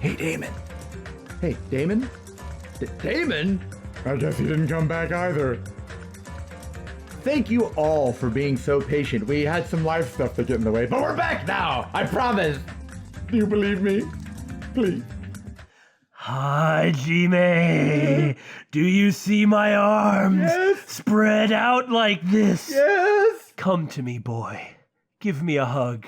Hey, Damon. Hey, Damon? Damon? I guess he didn't come back either. Thank you all for being so patient. We had some life stuff to get in the way, But we're back now! I promise! do you believe me? Please. Hajime, do you see my arms? Yes. Spread out like this. Yes! Come to me, boy. Give me a hug.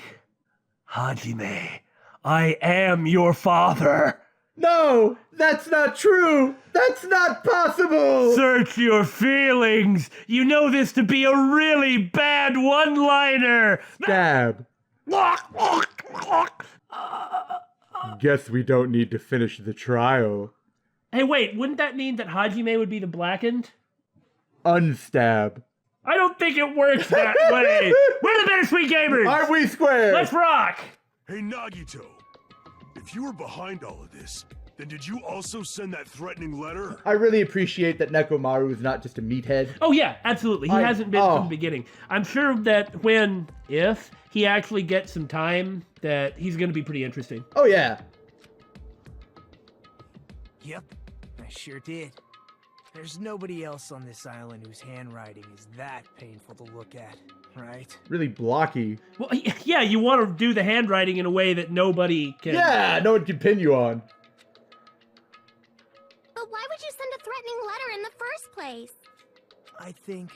Hajime, I am your father. No! That's not true! That's not possible! Search your feelings. You know this to be a really bad one-liner. Stab. Guess we don't need to finish the trial. Hey, wait, wouldn't that mean that Hajime would be the blackened? Unstab. I don't think it works that way. We're the Bittersweet Gamers. Are we square? Let's rock. Hey, Nagito. If you were behind all of this, then did you also send that threatening letter? I really appreciate that Nekomaru is not just a meathead. Oh, yeah, absolutely. He hasn't been from the beginning. I'm sure that if he actually gets some time, that he's going to be pretty interesting. Oh, yeah. Yep, I sure did. There's nobody else on this island whose handwriting is that painful to look at, right? Really blocky. Well, yeah, you want to do the handwriting in a way that nobody can... Yeah, no one can pin you on. But why would you send a threatening letter in the first place? I think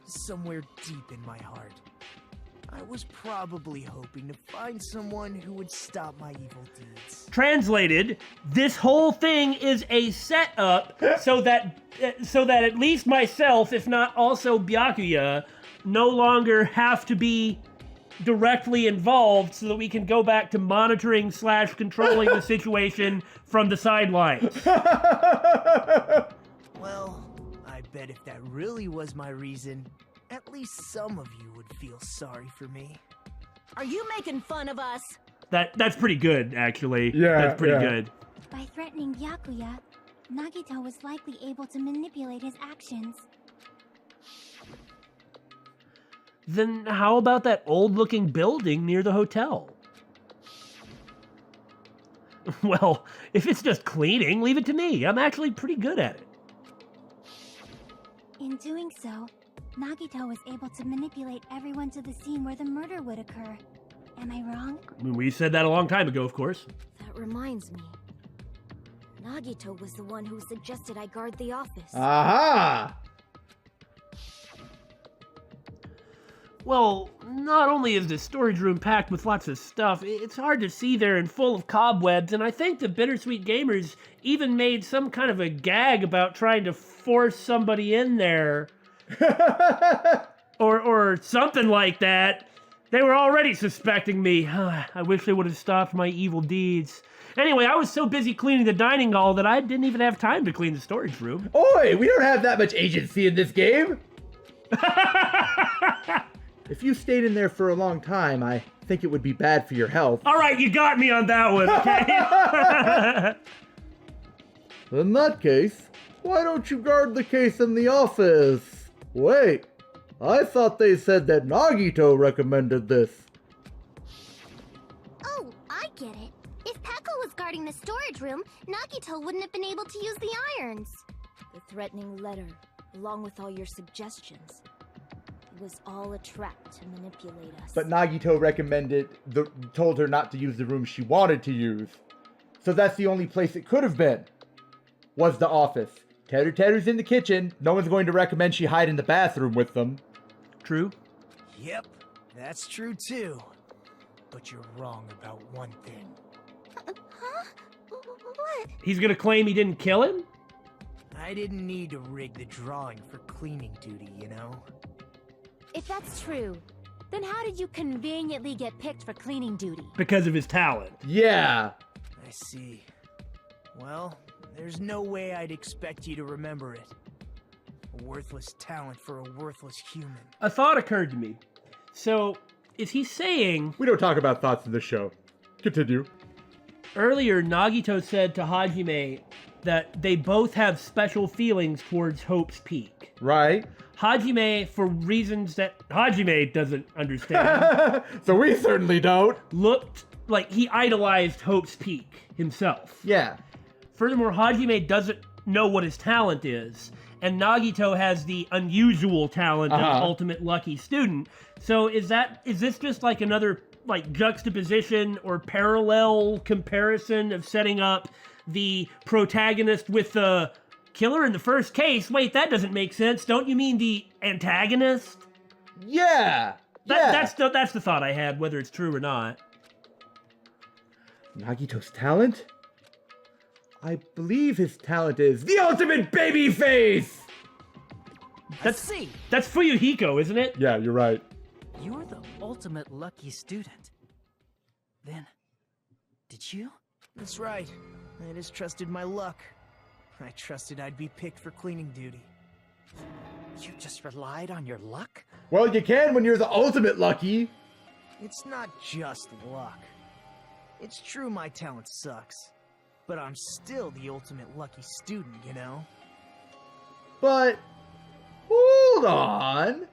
somewhere deep in my heart, I was probably hoping to find someone who would stop my evil deeds. Translated, this whole thing is a setup so that at least myself, if not also Byakuya, no longer have to be directly involved so that we can go back to monitoring / controlling the situation from the sidelines. Well, I bet if that really was my reason, at least some of you would feel sorry for me. Are you making fun of us? That's pretty good, actually. Yeah, That's pretty yeah. good. By threatening Byakuya, Nagito was likely able to manipulate his actions. Then how about that old-looking building near the hotel? Well, if it's just cleaning, leave it to me. I'm actually pretty good at it. In doing so, Nagito was able to manipulate everyone to the scene where the murder would occur. Am I wrong? I mean, we said that a long time ago, of course. That reminds me. Nagito was the one who suggested I guard the office. Aha! Well, not only is the storage room packed with lots of stuff, it's hard to see there and full of cobwebs, and I think the Bittersweet Gamers even made some kind of a gag about trying to force somebody in there. or something like that. They were already suspecting me. I wish they would have stopped my evil deeds. Anyway, I was so busy cleaning the dining hall that I didn't even have time to clean the storage room. Oi, we don't have that much agency in this game. If you stayed in there for a long time, I think it would be bad for your health. All right, you got me on that one, okay? In that case, why don't you guard the case in the office? Wait, I thought they said that Nagito recommended this. Oh, I get it. If Peko was guarding the storage room, Nagito wouldn't have been able to use the irons. The threatening letter, along with all your suggestions, it was all a trap to manipulate us. But Nagito told her not to use the room she wanted to use. So that's the only place it could have been, was the office. Teru's in the kitchen. No one's going to recommend she hide in the bathroom with them. True. Yep, that's true too. But you're wrong about one thing. Huh? What? He's gonna claim he didn't kill him? I didn't need to rig the drawing for cleaning duty, you know? If that's true, then how did you conveniently get picked for cleaning duty? Because of his talent. Yeah. I see. Well, there's no way I'd expect you to remember it. A worthless talent for a worthless human. A thought occurred to me. So, is he saying... We don't talk about thoughts in this show. Continue. Earlier, Nagito said to Hajime that they both have special feelings towards Hope's Peak. Right. Hajime, for reasons that Hajime doesn't understand, So we certainly don't. looked he idolized Hope's Peak himself. Yeah. Furthermore, Hajime doesn't know what his talent is, and Nagito has the unusual talent of ultimate lucky student. So is this just like another like juxtaposition or parallel comparison of setting up the protagonist with the killer in the first case? Wait, that doesn't make sense. Don't you mean the antagonist? Yeah. That's the thought I had, whether it's true or not. Nagito's talent? I believe his talent is the ultimate baby face! That's Fuyuhiko, isn't it? Yeah, you're right. You're the ultimate lucky student. Then, did you? That's right. I just trusted my luck. I trusted I'd be picked for cleaning duty. You just relied on your luck? Well, you can when you're the ultimate lucky. It's not just luck. It's true my talent sucks, but I'm still the ultimate lucky student, you know? But, hold on.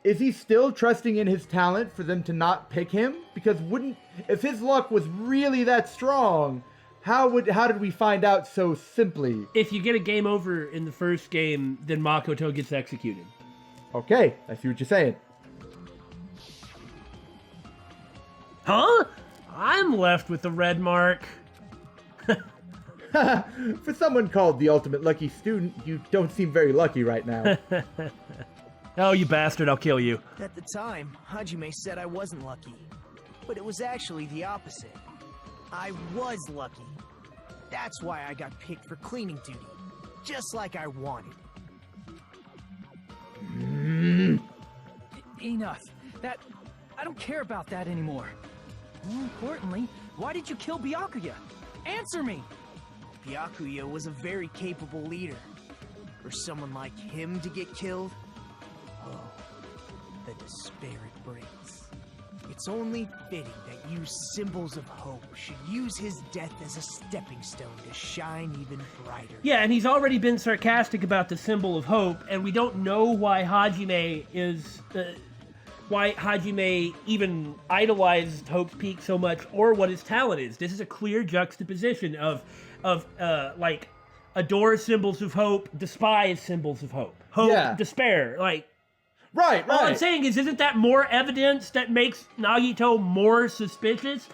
Is he still trusting in his talent for them to not pick him? Because if his luck was really that strong, how did we find out so simply? If you get a game over in the first game, then Makoto gets executed. Okay, I see what you're saying. Huh? I'm left with the red mark. For someone called the ultimate lucky student, you don't seem very lucky right now. Oh, you bastard, I'll kill you. At the time, Hajime said I wasn't lucky. But it was actually the opposite. I was lucky. That's why I got picked for cleaning duty. Just like I wanted. Enough. I don't care about that anymore. More importantly, why did you kill Byakuya? Answer me! Byakuya was a very capable leader. For someone like him to get killed? Oh, the despair it brings. It's only fitting that you symbols of hope should use his death as a stepping stone to shine even brighter. Yeah, and he's already been sarcastic about the symbol of hope, and we don't know why Hajime even idolized Hope's Peak so much, or what his talent is. This is a clear juxtaposition of adore symbols of hope, despise symbols of hope. Hope, despair, Right. All I'm saying is, isn't that more evidence that makes Nagito more suspicious?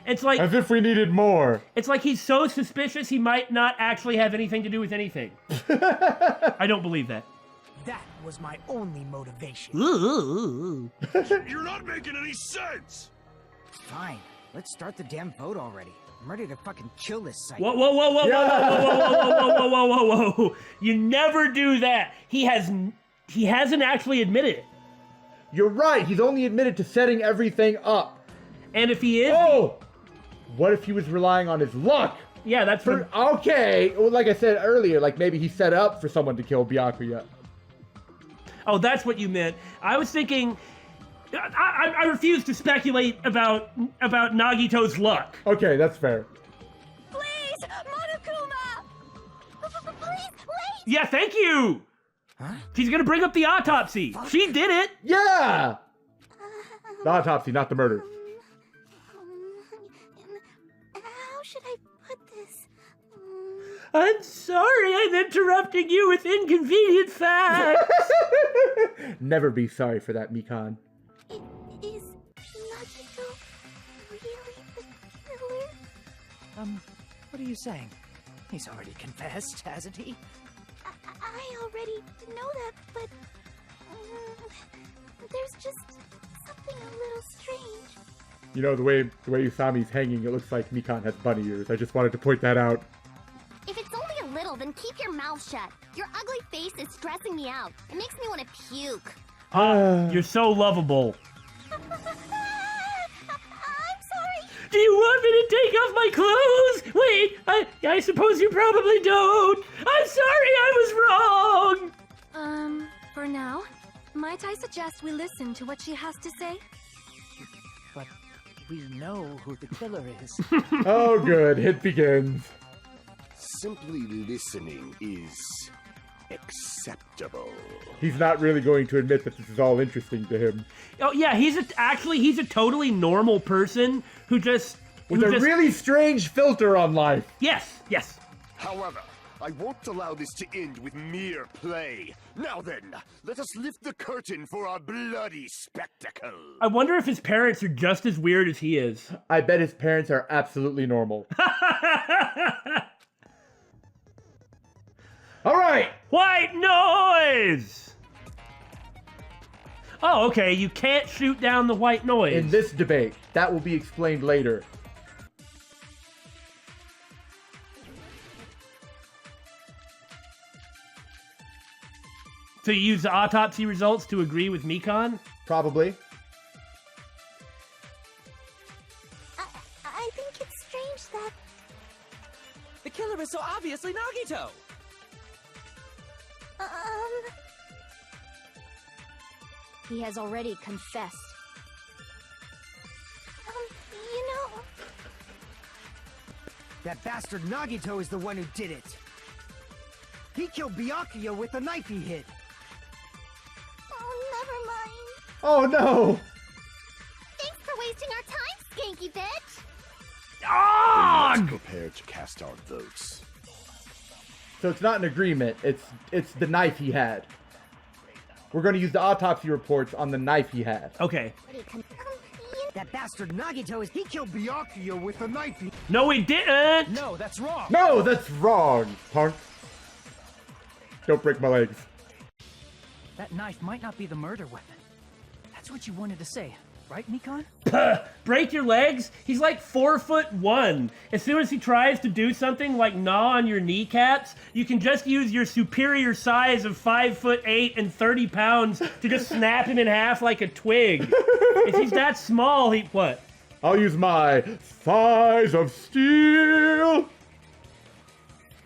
It's like... As if we needed more. It's like he's so suspicious he might not actually have anything to do with anything. I don't believe that. That was my only motivation. You're not making any sense! Fine. Let's start the damn vote already. I'm ready to fucking kill this site. Whoa, whoa, whoa, whoa, whoa, whoa, whoa, whoa, whoa, whoa. You never do that. He hasn't actually admitted it. You're right. He's only admitted to setting everything up. And if he is... Oh! What if he was relying on his luck? Yeah, that's what... Okay. Well, like I said earlier, like maybe he set up for someone to kill Byakuya. Oh, that's what you meant. I was thinking... I refuse to speculate about Nagito's luck. Okay, that's fair. Please, Monokuma! Please, wait! Yeah, thank you! Huh? She's gonna bring up the autopsy. She did it! Yeah! The autopsy, not the murder. How should I put this? I'm sorry I'm interrupting you with inconvenient facts. Never be sorry for that, Mikan. Is Nagito really the killer? What are you saying? He's already confessed, hasn't he? I already know that, but there's just something a little strange. You know, the way Usami's hanging, it looks like Mikan has bunny ears. I just wanted to point that out. If it's only a little, then keep your mouth shut. Your ugly face is stressing me out. It makes me want to puke. You're so lovable. I'm sorry. Do you want me to take off my clothes? Wait, I suppose you probably don't. I'm sorry I was wrong. For now, might I suggest we listen to what she has to say? But we know who the killer is. Oh, good. It begins. Simply listening is acceptable. He's not really going to admit that this is all interesting to him. Oh yeah, he's a totally normal person who just With a really strange filter on life. Yes, yes. However, I won't allow this to end with mere play. Now then, let us lift the curtain for our bloody spectacle. I wonder if his parents are just as weird as he is. I bet his parents are absolutely normal. All right. White noise! Oh, okay, you can't shoot down the white noise. In this debate, that will be explained later. So you use the autopsy results to agree with Mikan? Probably. I think it's strange that... The killer is so obviously Nagito! He has already confessed. You know... That bastard Nagito is the one who did it. He killed Byakuya with the knife he hid. Oh, never mind. Oh no! Thanks for wasting our time, skanky bitch! Let's prepare to cast our votes. So it's not an agreement, it's the knife he had. We're going to use the autopsy reports on the knife he had. Okay. That bastard Nagito he killed Byakuya with the knife he... No, he didn't! No, that's wrong! No, that's wrong, punk. Don't break my legs. That knife might not be the murder weapon. That's what you wanted to say, right, Mikan? Break your legs? He's like 4'1". As soon as he tries to do something like gnaw on your kneecaps, you can just use your superior size of 5'8" and 30 pounds to just snap him in half like a twig. If he's that small, what? I'll use my thighs of steel. What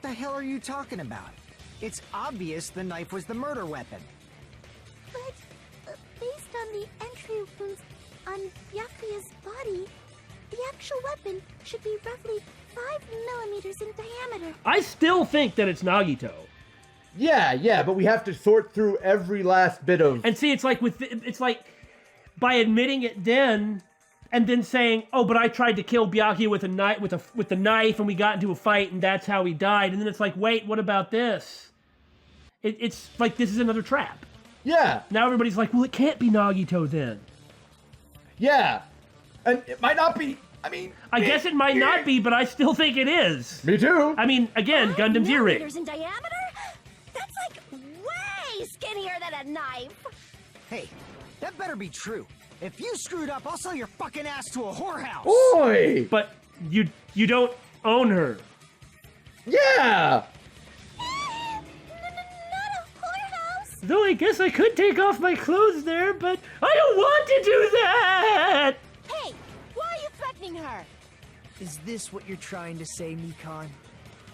the hell are you talking about? It's obvious the knife was the murder weapon. But, based on the entry wounds on Byakuya's body, the actual weapon should be roughly 5 millimeters in diameter. I still think that it's Nagito. Yeah, but we have to sort through every last bit of... And see, it's like by admitting it then, and then saying, "Oh, but I tried to kill Byakuya with a knife, with the knife, and we got into a fight, and that's how he died." And then it's like, wait, what about this? It's like this is another trap. Yeah. Now everybody's like, well, it can't be Nagito then. Yeah. And it might not be. I guess it might not be, but I still think it is. Me too. I mean, again, Gundam's earring. Millimeters in diameter? That's like way skinnier than a knife. Hey, that better be true. If you screwed up, I'll sell your fucking ass to a whorehouse. Oi! But you don't own her. Yeah. Though I guess I could take off my clothes there, but I don't want to do that! Hey, why are you threatening her? Is this what you're trying to say, Mikan?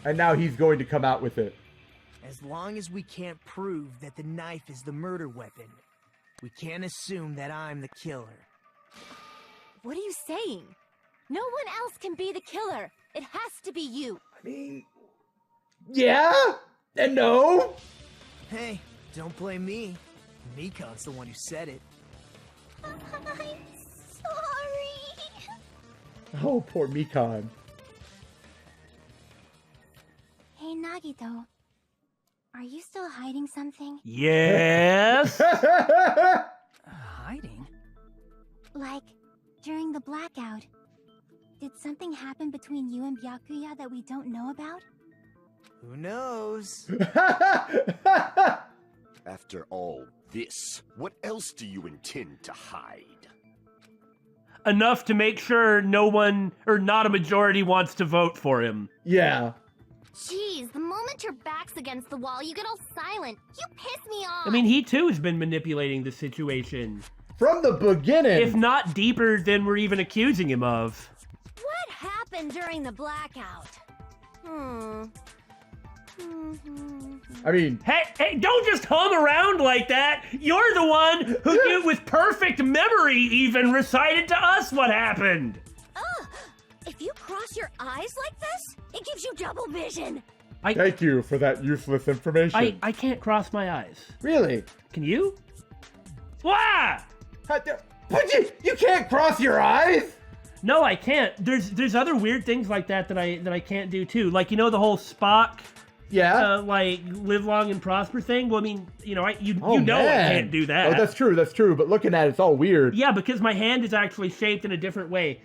And now he's going to come out with it. As long as we can't prove that the knife is the murder weapon, we can't assume that I'm the killer. What are you saying? No one else can be the killer. It has to be you. Yeah and no. Hey, don't blame me. Mikan's the one who said it. I'm sorry. Oh, poor Mikan. Hey, Nagito. Are you still hiding something? Yes. Hiding? Like, during the blackout, did something happen between you and Byakuya that we don't know about? Who knows? After all this, what else do you intend to hide? Enough to make sure no one, or not a majority, wants to vote for him. Yeah. Jeez, the moment your back's against the wall, you get all silent. You piss me off. I mean, he too has been manipulating the situation. From the beginning. If not deeper than we're even accusing him of. What happened during the blackout? Hey, don't just hum around like that. You're the one who, with perfect memory, even recited to us what happened. If you cross your eyes like this, it gives you double vision. Thank you for that useless information. I can't cross my eyes. Really? Can you? Wah! But you can't cross your eyes? No, I can't. There's other weird things like that I can't do too. Like, you know, the whole Spock, like live long and prosper thing. Well, I mean, you know, I can't do that. Oh, that's true. But looking at it, it's all weird. Yeah, because my hand is actually shaped in a different way.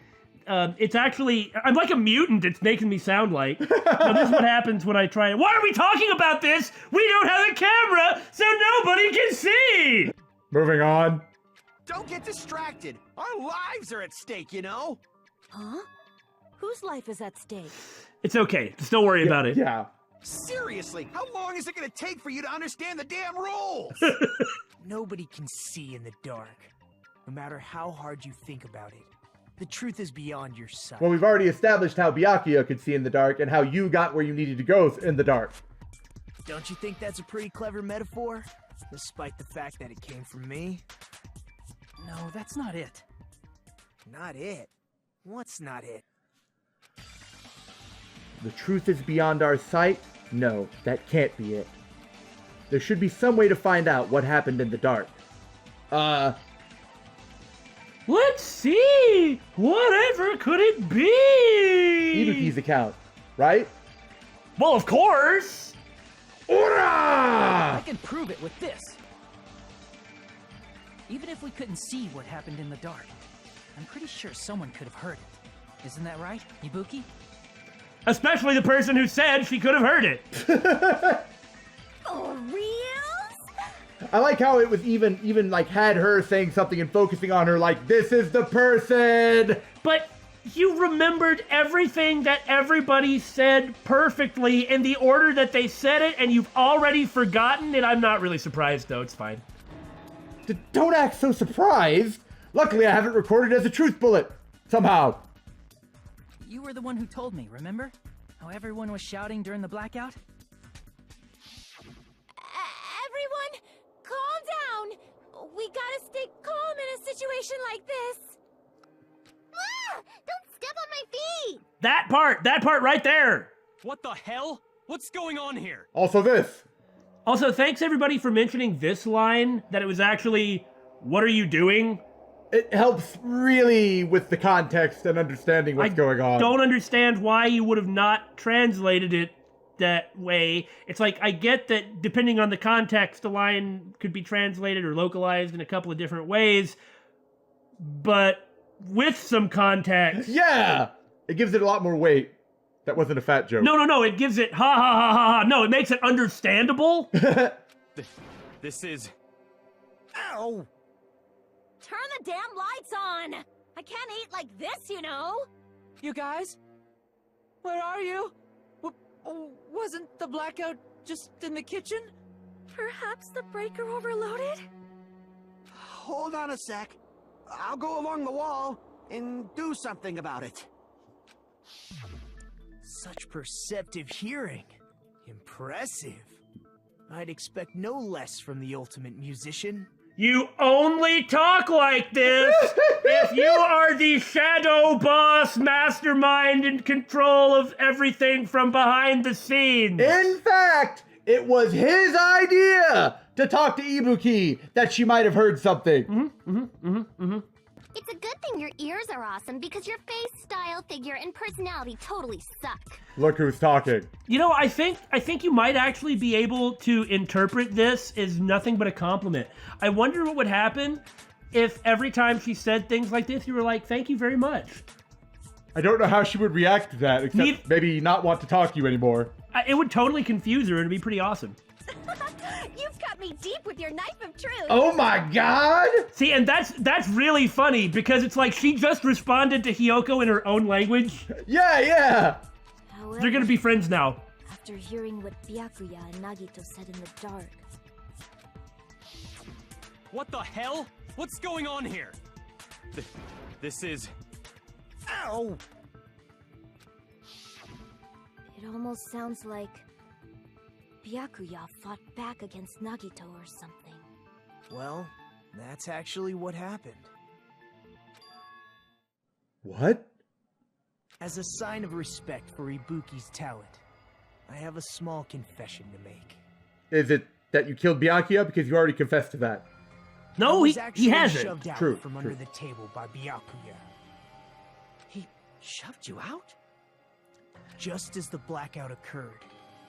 It's actually, I'm like a mutant. It's making me sound like. Now, this is what happens when I try it. Why are we talking about this? We don't have a camera, so nobody can see. Moving on. Don't get distracted. Our lives are at stake, you know? Huh? Whose life is at stake? It's okay. Just don't worry about it. Yeah. Seriously, how long is it gonna take for you to understand the damn rules? Nobody can see in the dark, no matter how hard you think about it. The truth is beyond your sight. Well, we've already established how Byakuya could see in the dark and how you got where you needed to go in the dark. Don't you think that's a pretty clever metaphor? Despite the fact that it came from me? No, that's not it. Not it? What's not it? The truth is beyond our sight? No, that can't be it. There should be some way to find out what happened in the dark. Let's see! Whatever could it be? Ibuki's account, right? Well, of course! Ora! I can prove it with this. Even if we couldn't see what happened in the dark, I'm pretty sure someone could have heard it. Isn't that right, Ibuki? Especially the person who said she could have heard it. For reals? I like how it was even like had her saying something and focusing on her like, this is the person! But you remembered everything that everybody said perfectly in the order that they said it, and you've already forgotten it. I'm not really surprised, though. It's fine. Don't act so surprised. Luckily, I have it recorded as a truth bullet. Somehow. You were the one who told me, remember? How everyone was shouting during the blackout? Everyone, calm down. We gotta stay calm in a situation like this. Ah! Don't step on my feet. That part right there. What the hell? What's going on here? Also this. Also, thanks everybody for mentioning this line, that it was actually, what are you doing? It helps really with the context and understanding what's going on. I don't understand why you would have not translated it that way. It's like, I get that depending on the context, the line could be translated or localized in a couple of different ways, but with some context. Yeah! It gives it a lot more weight. That wasn't a fat joke. No, it gives it ha ha ha ha ha. No, it makes it understandable. This is... Ow! Turn the damn lights on. I can't eat like this, you know. You guys? Where are you? Wasn't the blackout just in the kitchen? Perhaps the breaker overloaded? Hold on a sec. I'll go along the wall and do something about it. Such perceptive hearing. Impressive. I'd expect no less from the ultimate musician. You only talk like this if you are the shadow boss, mastermind in control of everything from behind the scenes. In fact, it was his idea to talk to Ibuki that she might have heard something. It's a good thing your ears are awesome because your face, style, figure, and personality totally suck. Look who's talking. You know, I think you might actually be able to interpret this as nothing but a compliment. I wonder what would happen if every time she said things like this, you were like, thank you very much. I don't know how she would react to that, except maybe not want to talk to you anymore. It would totally confuse her. It'd be pretty awesome. You've got me deep with your knife of truth. Oh my god! See, and that's really funny because it's like she just responded to Hiyoko in her own language. Yeah! However, They're gonna be friends now. after hearing what Byakuya and Nagito said in the dark, What the hell? What's going on here? This is... Ow! it almost sounds like Byakuya fought back against Nagito or something. Well, that's actually what happened. What? As a sign of respect for Ibuki's talent, I have a small confession to make. Is it that you killed Byakuya? Because you already confessed to that. No, I was he actually hasn't. shoved out True, from true. under the table by Byakuya. Shoved you out? Just as the blackout occurred,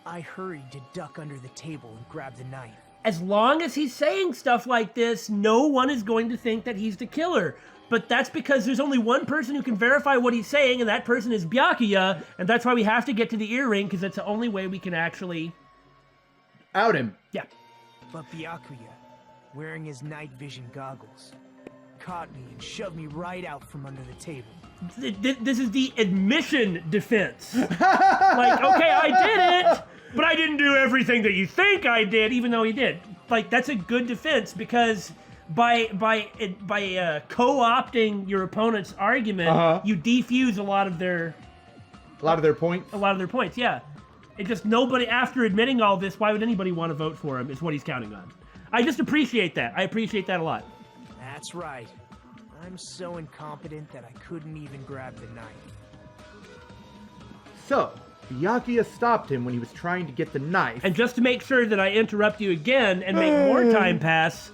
I hurried to duck under the table and grab the knife. As long as he's saying stuff like this, no one is going to think that he's the killer. But that's because there's only one person who can verify what he's saying, and that person is Byakuya, and that's why we have to get to the earring, because that's the only way we can actually... Out him. Yeah. But Byakuya, wearing his night vision goggles, caught me and shoved me right out from under the table. This is the admission defense. Like, okay, I did it, but I didn't do everything that you think I did, even though he did. Like, that's a good defense, because by co-opting your opponent's argument, you defuse a lot of their points. A lot of their points, yeah. It just, nobody, after admitting all this, why would anybody want to vote for him, is what he's counting on. I just appreciate that. I appreciate that a lot. That's right. I'm so incompetent that I couldn't even grab the knife. So, Byakuya stopped him when he was trying to get the knife. And just to make sure that I interrupt you again and make more time pass,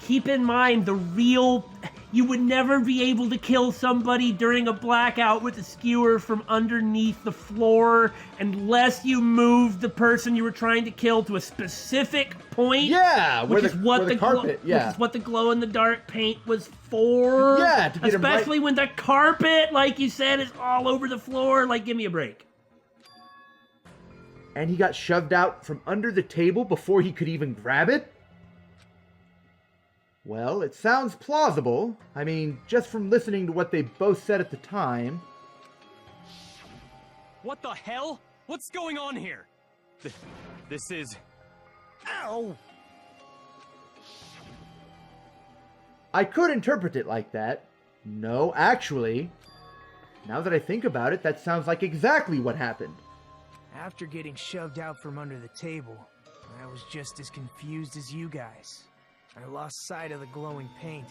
keep in mind the real... You would never be able to kill somebody during a blackout with a skewer from underneath the floor unless you moved the person you were trying to kill to a specific point. Yeah, which is what the carpet, which is what the glow-in-the-dark paint was for. Yeah, to get especially when the carpet, like you said, is all over the floor. Like, give me a break. And he got shoved out from under the table before he could even grab it? Well, it sounds plausible. I mean, just from listening to what they both said at the time. What the hell? What's going on here? This is... Ow! I could interpret it like that. No, actually, now that I think about it, that sounds like exactly what happened. After getting shoved out from under the table, I was just as confused as you guys. I lost sight of the glowing paint,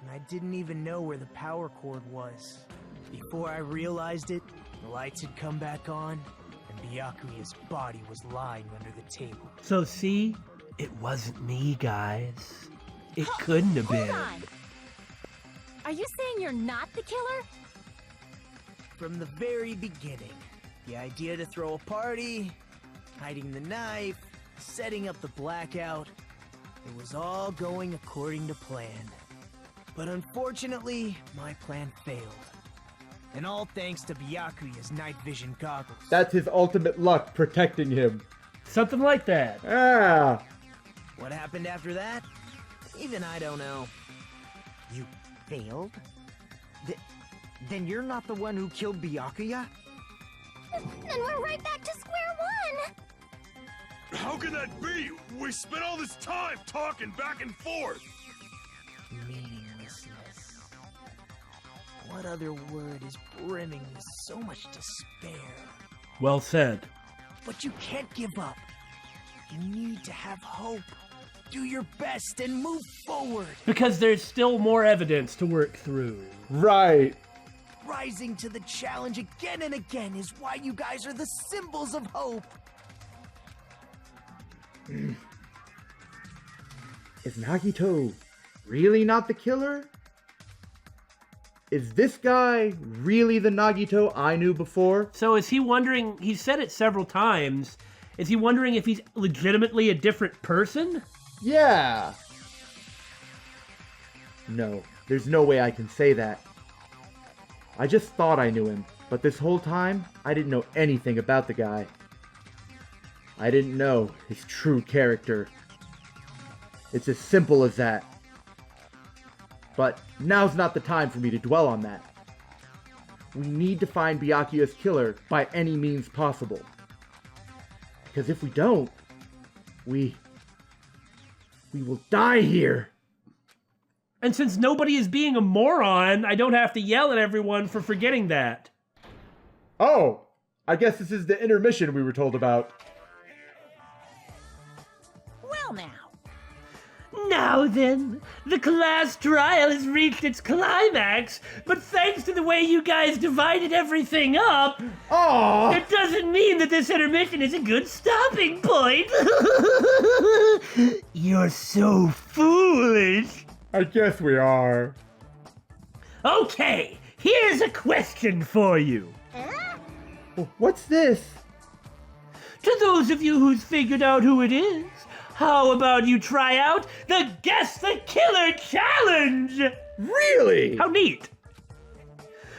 and I didn't even know where the power cord was. Before I realized it, the lights had come back on, and Byakuya's body was lying under the table. So see, it wasn't me, guys. It couldn't have been. Hold on. Are you saying you're not the killer? From the very beginning, the idea to throw a party, hiding the knife, setting up the blackout, it was all going according to plan. But unfortunately, my plan failed. And all thanks to Byakuya's night vision goggles. That's his ultimate luck, protecting him. Something like that. Ah. What happened after that? Even I don't know. You failed? Then you're not the one who killed Byakuya? Then we're right back to square one! How can that be? We spent all this time talking back and forth! Meaninglessness. What other word is brimming with so much despair? Well said. But you can't give up. You need to have hope. Do your best and move forward. Because there's still more evidence to work through. Right. Rising to the challenge again and again is why you guys are the symbols of hope. Is Nagito really not the killer? Is this guy really the Nagito I knew before? So is he wondering, he said it several times, is he wondering if he's legitimately a different person? Yeah. No, there's no way I can say that. I just thought I knew him, but this whole time, I didn't know anything about the guy. I didn't know his true character. It's as simple as that. But now's not the time for me to dwell on that. We need to find Byakuya's killer by any means possible. Because if we don't, we will die here. And since nobody is being a moron, I don't have to yell at everyone for forgetting that. Oh, I guess this is the intermission we were told about. Well now. Now then, the class trial has reached its climax, but thanks to the way you guys divided everything up, Aww. it doesn't mean that this intermission is a good stopping point. You're so foolish. I guess we are. Okay, Here's a question for you. What's this? To those of you who's figured out who it is, how about you try out the Guess the Killer Challenge? Really? How neat.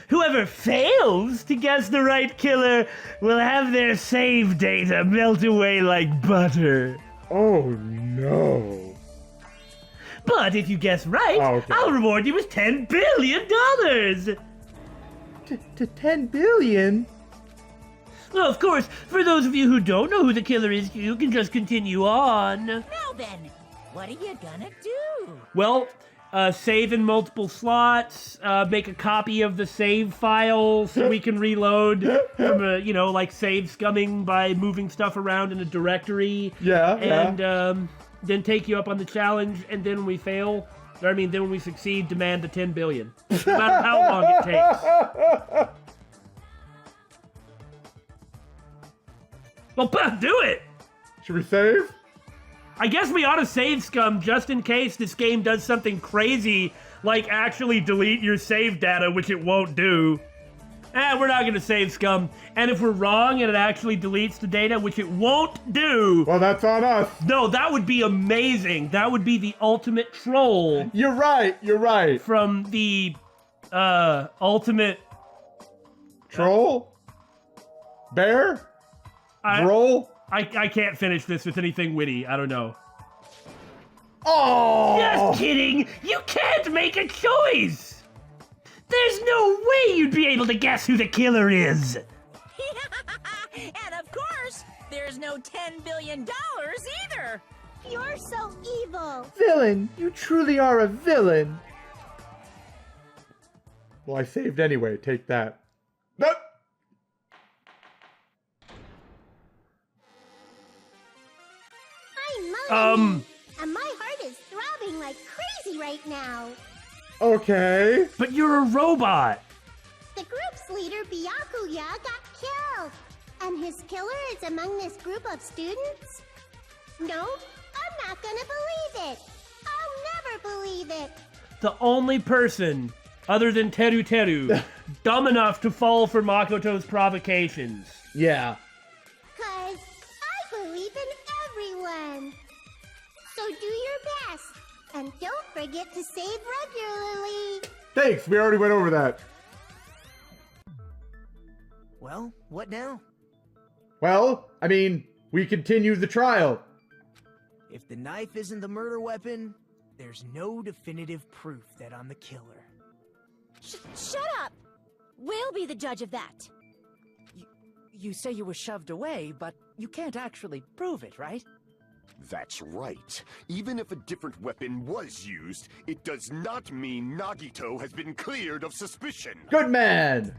Whoever fails to guess the right killer will have their save data melt away like butter. Oh no. But if you guess right, Okay. I'll reward you with $10 billion. To 10 billion? Well, of course, for those of you who don't know who the killer is, you can just continue on. Now then, what are you gonna do? Well, save in multiple slots, make a copy of the save file so we can reload from like save scumming by moving stuff around in a directory. Yeah, And then take you up on the challenge, and then when we fail, then when we succeed, demand the 10 billion. No matter how long it takes. Well, do it! Should we save? I guess we ought to save scum just in case this game does something crazy, like actually delete your save data, which it won't do. We're not gonna save scum. And if we're wrong and it actually deletes the data, which it won't do. Well, that's on us. No, that would be amazing. That would be the ultimate troll. You're right. From the, ultimate... Troll? Bear? Roll? I can't finish this with anything witty. I don't know. Oh! Just kidding! You can't make a choice! There's no way you'd be able to guess who the killer is! And of course, there's no $10 billion either! You're so evil. Villain! You truly are a villain! Well, I saved anyway. Take that. Nope. I'm Melanie, and my heart is throbbing like crazy right now. Okay. But you're a robot! The group's leader, Byakuya, got killed. And his killer is among this group of students? No, I'm not gonna believe it. I'll never believe it. The only person, other than Teru Teru, dumb enough to fall for Makoto's provocations. Yeah. 'Cause I believe in everyone. So do your best. And don't forget to save regularly. Thanks, we already went over that. Well, what now? Well, I mean, we continue the trial. If the knife isn't the murder weapon, there's no definitive proof that I'm the killer. Shut up! We'll be the judge of that. You say you were shoved away, but you can't actually prove it, right? That's right. Even if a different weapon was used, it does not mean Nagito has been cleared of suspicion. Good man!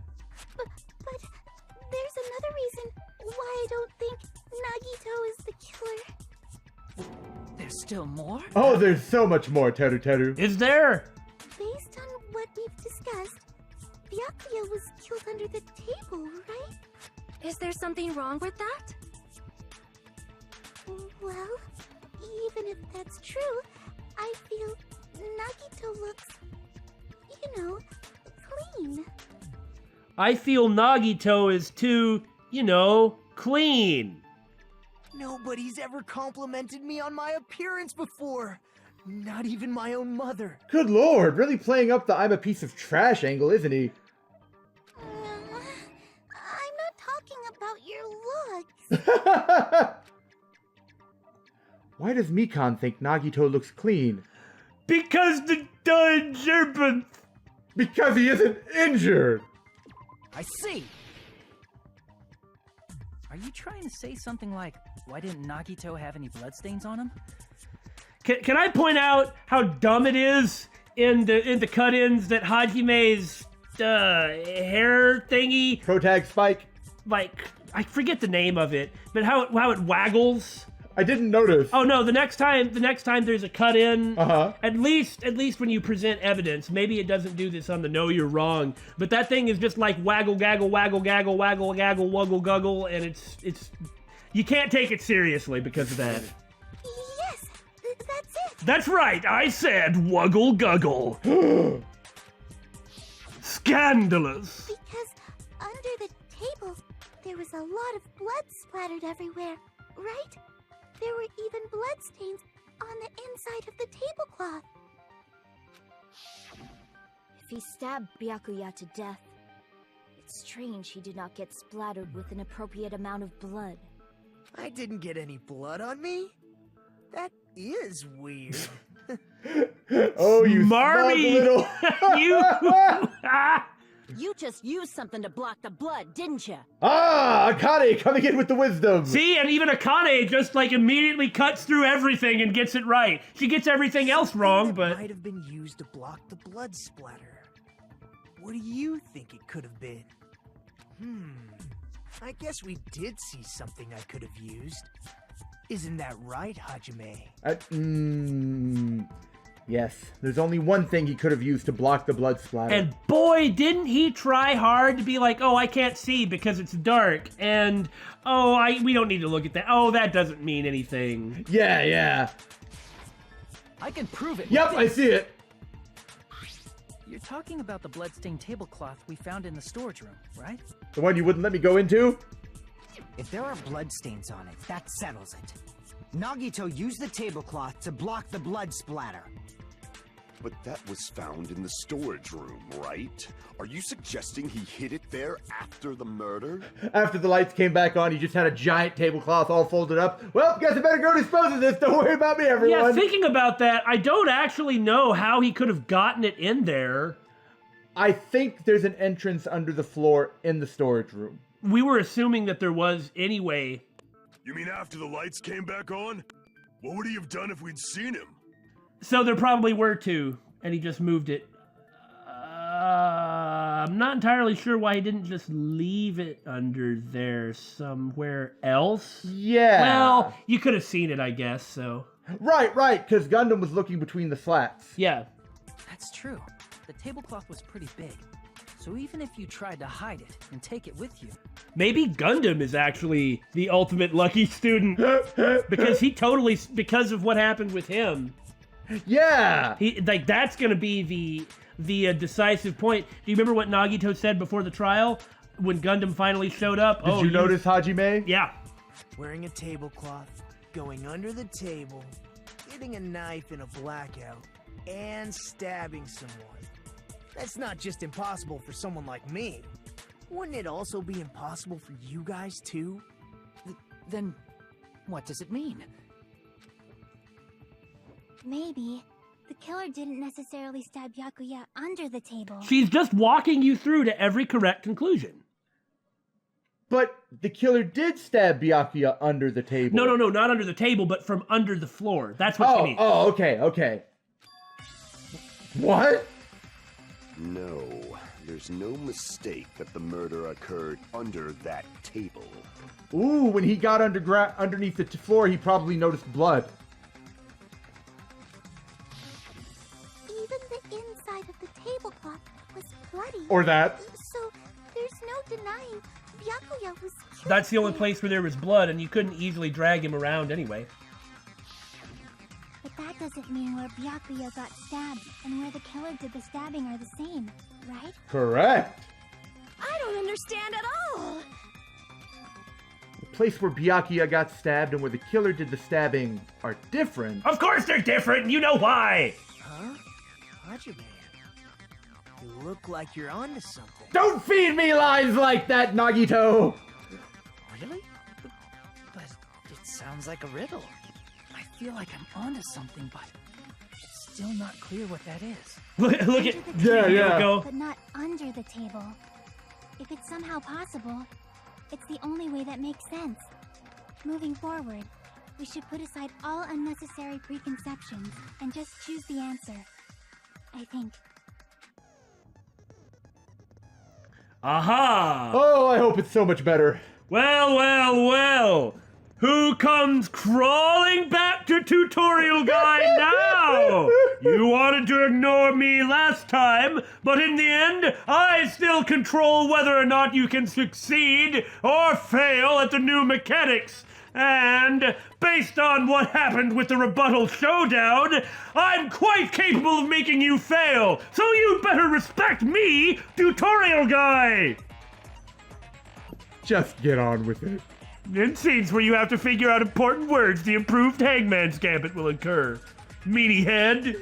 But there's another reason why I don't think Nagito is the killer. There's still more? Oh, there's so much more, Teru Teru. Is there? Based on what we've discussed, Byakuya was killed under the table, right? Is there something wrong with that? Well, even if that's true, I feel Nagito looks, clean. I feel Nagito is too, clean. Nobody's ever complimented me on my appearance before. Not even my own mother. Good lord, really playing up the I'm a piece of trash angle, isn't he? I'm not talking about your looks. Why does Mikan think Nagito looks clean? Because the serpent. Because he isn't injured! I see! Are you trying to say something like, why didn't Nagito have any bloodstains on him? Can I point out how dumb it is in the cut-ins that Hajime's hair thingy, Protag spike? like, I forget the name of it, but how it waggles? I didn't notice. Oh no, the next time there's a cut-in, Uh-huh. at least when you present evidence, maybe it doesn't do this on the No You're Wrong, but that thing is just like waggle gaggle waggle gaggle waggle gaggle wuggle guggle, and it's you can't take it seriously because of that. Yes, that's it. That's right, I said wuggle guggle. Scandalous! Because under the table, there was a lot of blood splattered everywhere, right? There were even bloodstains on the inside of the tablecloth. If he stabbed Byakuya to death, it's strange he did not get splattered with an appropriate amount of blood. I didn't get any blood on me? That is weird. Oh, you Marty! smug little... You... You just used something to block the blood, didn't you? Ah, Akane coming in with the wisdom. See, and even Akane just like immediately cuts through everything and gets it right. She gets everything else wrong, but... might have been used to block the blood splatter. What do you think it could have been? I guess we did see something I could have used. Isn't that right, Hajime? Yes, there's only one thing he could have used to block the blood splatter. And boy, didn't he try hard to be like, oh, I can't see because it's dark, and we don't need to look at that. Oh, that doesn't mean anything. Yeah. I can prove it. Yep, I see it. You're talking about the bloodstained tablecloth we found in the storage room, right? The one you wouldn't let me go into? If there are bloodstains on it, that settles it. Nagito used the tablecloth to block the blood splatter. But that was found in the storage room, right? Are you suggesting he hid it there after the murder? After the lights came back on, he just had a giant tablecloth all folded up. Well, guess I better go dispose of this. Don't worry about me, everyone. Yeah, thinking about that, I don't actually know how he could have gotten it in there. I think there's an entrance under the floor in the storage room. We were assuming that there was anyway. You mean after the lights came back on? What would he have done if we'd seen him? So there probably were two, and he just moved it. I'm not entirely sure why he didn't just leave it under there somewhere else. Yeah. Well, you could have seen it, I guess, so. Right, because Gundam was looking between the slats. Yeah. That's true. The tablecloth was pretty big. So even if you tried to hide it and take it with you... Maybe Gundam is actually the ultimate lucky student. Because because of what happened with him. Yeah. That's going to be the decisive point. Do you remember what Nagito said before the trial? When Gundam finally showed up? Did you notice Hajime? Yeah. Wearing a tablecloth, going under the table, getting a knife in a blackout, and stabbing someone. That's not just impossible for someone like me. Wouldn't it also be impossible for you guys too? Then, what does it mean? Maybe the killer didn't necessarily stab Byakuya under the table. She's just walking you through to every correct conclusion. But the killer did stab Byakuya under the table. No, not under the table, but from under the floor. That's what she means. Oh, okay. What? No, there's no mistake that the murder occurred under that table. Ooh, when he got underneath the floor, he probably noticed blood. Even the inside of the tablecloth was bloody. Or that. So there's no denying Byakuya was killed. That's the only place where there was blood, and you couldn't easily drag him around anyway. But that doesn't mean where Byakuya got stabbed and where the killer did the stabbing are the same, right? Correct. I don't understand at all! The place where Byakuya got stabbed and where the killer did the stabbing are different. Of course they're different, and you know why! Huh? Hajime, you look like you're onto something. Don't feed me lines like that, Nagito! Really? But it sounds like a riddle. I feel like I'm onto something, but it's still not clear what that is. Look at... Yeah. Go. But not under the table. If it's somehow possible, it's the only way that makes sense. Moving forward, we should put aside all unnecessary preconceptions and just choose the answer. I think. Aha! Oh, I hope it's so much better. Well. Who comes crawling back to tutorial guide now? You wanted to ignore me last time, but in the end, I still control whether or not you can succeed or fail at the new mechanics. And based on what happened with the rebuttal showdown, I'm quite capable of making you fail. So you'd better respect me, tutorial guy. Just get on with it. In scenes where you have to figure out important words, the improved Hangman's Gambit will occur. Meanie head.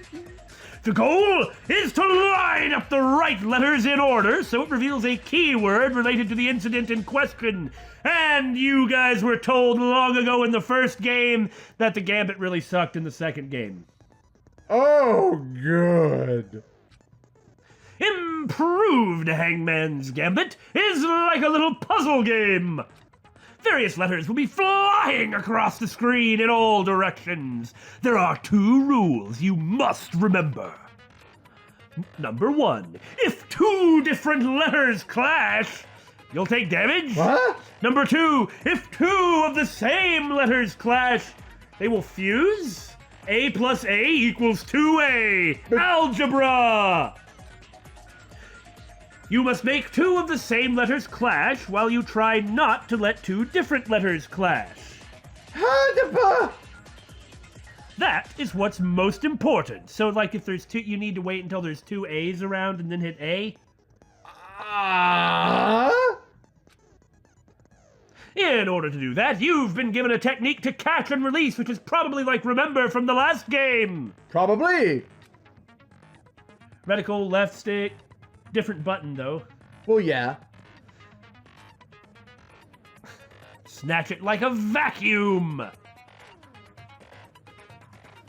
The goal is to line up the right letters in order so it reveals a keyword related to the incident in question. And you guys were told long ago in the first game that the Gambit really sucked in the second game. Oh, good. Improved Hangman's Gambit is like a little puzzle game. Various letters will be flying across the screen in all directions. There are 2 rules you must remember. Number 1, if 2 different letters clash, you'll take damage. What? Number 2, if 2 of the same letters clash, they will fuse. A plus A equals 2A. Algebra! You must make 2 of the same letters clash while you try not to let 2 different letters clash. That is what's most important. So, like, if there's 2, you need to wait until there's 2 A's around and then hit A. In order to do that, you've been given a technique to catch and release, which is probably like Remember from the last game. Probably. Reticle, left stick, different button though. Well, yeah. Snatch it like a vacuum.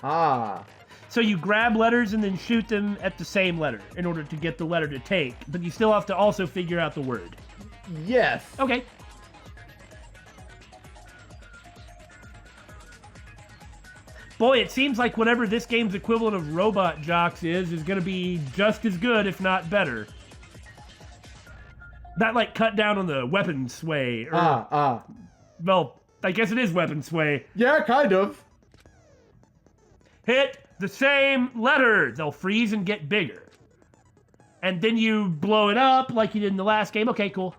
So you grab letters and then shoot them at the same letter in order to get the letter to take, but you still have to also figure out the word. Yes. Okay. Boy, it seems like whatever this game's equivalent of Robot Jocks is going to be just as good, if not better. That, like, cut down on the weapon sway. Well, I guess it is weapon sway. Yeah, kind of. Hit the same letter. They'll freeze and get bigger. And then you blow it up like you did in the last game. Okay, cool.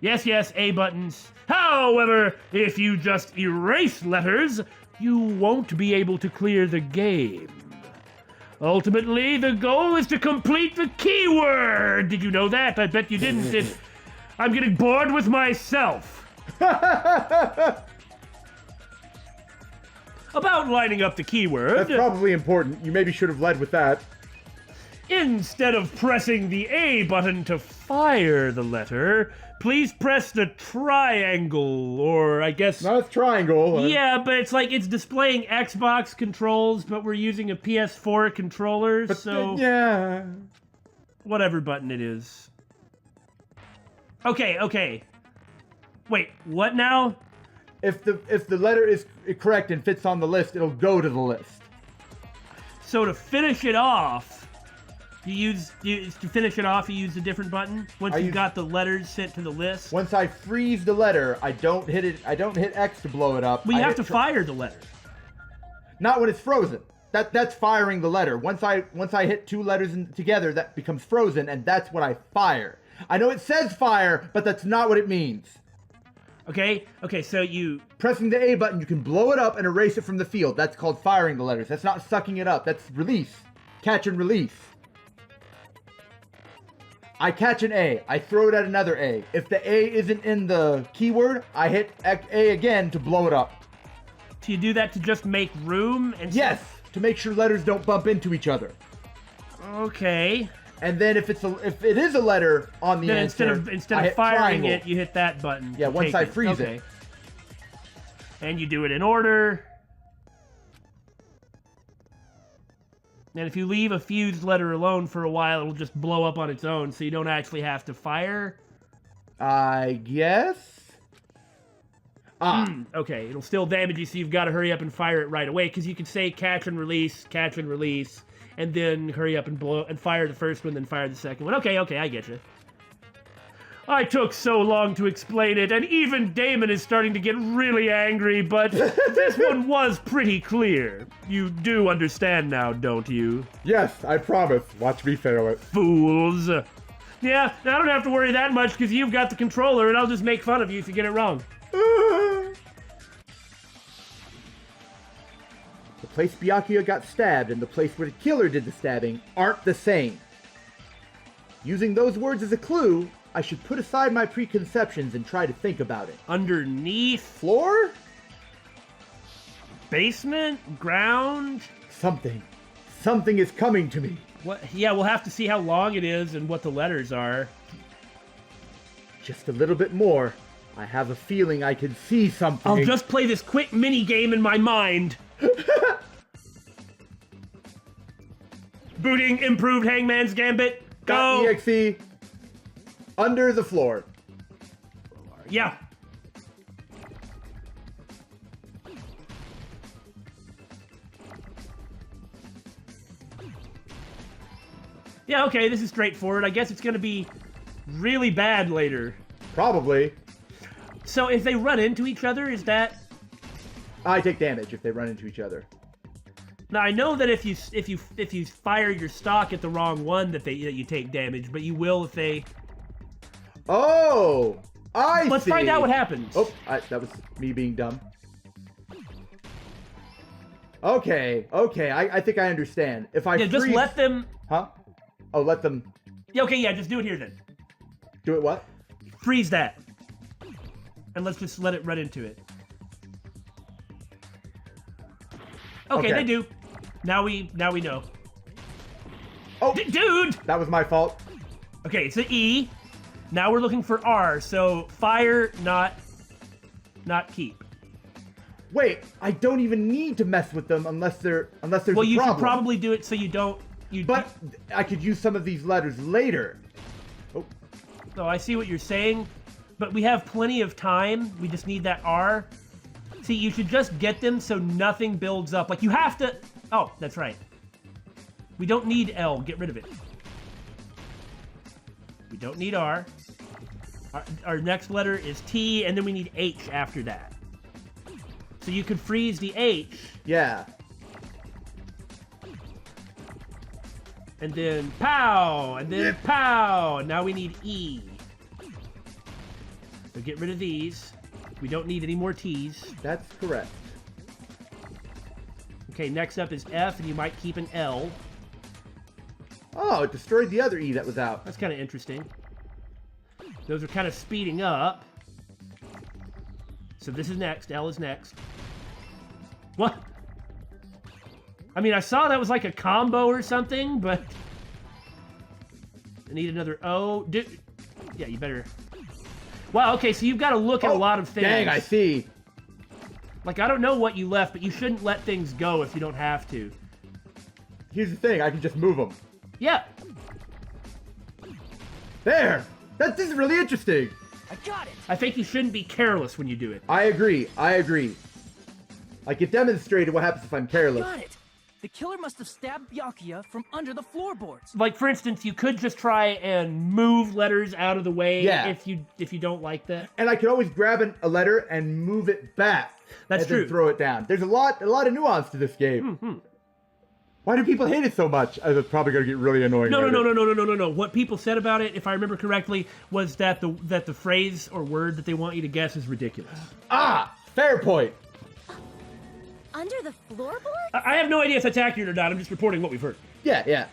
Yes, yes, A buttons. However, if you just erase letters, you won't be able to clear the game. Ultimately, the goal is to complete the keyword. Did you know that? I bet you didn't. I'm getting bored with myself. About lining up the keyword. That's probably important. You maybe should have led with that. Instead of pressing the A button to fire the letter, please press the triangle, or I guess... Not a triangle. Yeah, but it's like it's displaying Xbox controls, but we're using a PS4 controller, so... Yeah. Whatever button it is. Okay. Wait, what now? If the letter is correct and fits on the list, it'll go to the list. So to finish it off... You use a different button once you've got the letters sent to the list. Once I freeze the letter, I don't hit it. I don't hit X to blow it up. Well, you have to fire the letter. Not when it's frozen. That's firing the letter. Once I hit 2 letters together, that becomes frozen, and that's what I fire. I know it says fire, but that's not what it means. Okay, so you... Pressing the A button, you can blow it up and erase it from the field. That's called firing the letters. That's not sucking it up. That's release. Catch and release. I catch an A. I throw it at another A. If the A isn't in the keyword, I hit A again to blow it up. Do you do that to just make room? Yes, to make sure letters don't bump into each other. Okay. And then if it is a letter on the answer, instead of firing it, you hit that button. Yeah, once I freeze it. And you do it in order. And if you leave a fused letter alone for a while, it'll just blow up on its own, so you don't actually have to fire. I guess. Okay, it'll still damage you, so you've got to hurry up and fire it right away, because you can say catch and release, and then hurry up and blow and fire the first one, then fire the second one. Okay, I get you. I took so long to explain it, and even Damon is starting to get really angry, but this one was pretty clear. You do understand now, don't you? Yes, I promise. Watch me fail it. Fools. Yeah, I don't have to worry that much because you've got the controller and I'll just make fun of you if you get it wrong. The place Byakuya got stabbed and the place where the killer did the stabbing aren't the same. Using those words as a clue, I should put aside my preconceptions and try to think about it. Underneath? Floor? Basement? Ground? Something. Something is coming to me. What? Yeah, we'll have to see how long it is and what the letters are. Just a little bit more. I have a feeling I can see something. I'll just play this quick mini game in my mind. Booting improved Hangman's Gambit. Go! .exe. Under the floor. Yeah. Yeah, okay, this is straightforward. I guess it's gonna be really bad later. Probably. So if they run into each other, is that... I take damage if they run into each other. Now I know that if you fire your stock at the wrong one that you take damage, but you will if they... Oh! Let's find out what happens. Oh, that was me being dumb. Okay, I think I understand. If I freeze... just let them... Huh? Oh, let them... Yeah, okay, yeah, just do it here then. Do it what? Freeze that. And let's just let it run into it. Okay, they do. Now we know. Oh, dude! That was my fault. Okay, it's an E. Now we're looking for R. So fire, not keep. Wait, I don't even need to mess with them unless there's a problem. Well, you should probably do it so you don't. But I could use some of these letters later. Oh. So I see what you're saying, but we have plenty of time. We just need that R. See, you should just get them so nothing builds up. Like, you have to... Oh, that's right. We don't need L. Get rid of it. We don't need R. Our next letter is T, and then we need H after that. So you could freeze the H. Yeah. And then pow! And then pow! And now we need E. So get rid of these. We don't need any more T's. That's correct. Okay, next up is F, and you might keep an L. Oh, it destroyed the other E that was out. That's kind of interesting. Those are kind of speeding up. So this is next. L is next. What? I mean, I saw that was like a combo or something, but... I need another O. Yeah, you better... Wow, okay, so you've got to look at a lot of things. Dang, I see. Like, I don't know what you left, but you shouldn't let things go if you don't have to. Here's the thing, I can just move them. Yeah. There! This is really interesting. I got it! I think you shouldn't be careless when you do it. I agree. Like, it demonstrated what happens if I'm careless. Got it! The killer must have stabbed Byakuya from under the floorboards. Like, for instance, you could just try and move letters out of the way if you don't like that. And I could always grab a letter and move it back. That's true. Then throw it down. There's a lot of nuance to this game. Mm-hmm. Why do people hate it so much? It's probably going to get really annoying. No. What people said about it, if I remember correctly, was that the phrase or word that they want you to guess is ridiculous. Ah, fair point. Under the floorboard? I have no idea if that's accurate or not. I'm just reporting what we've heard. Yeah.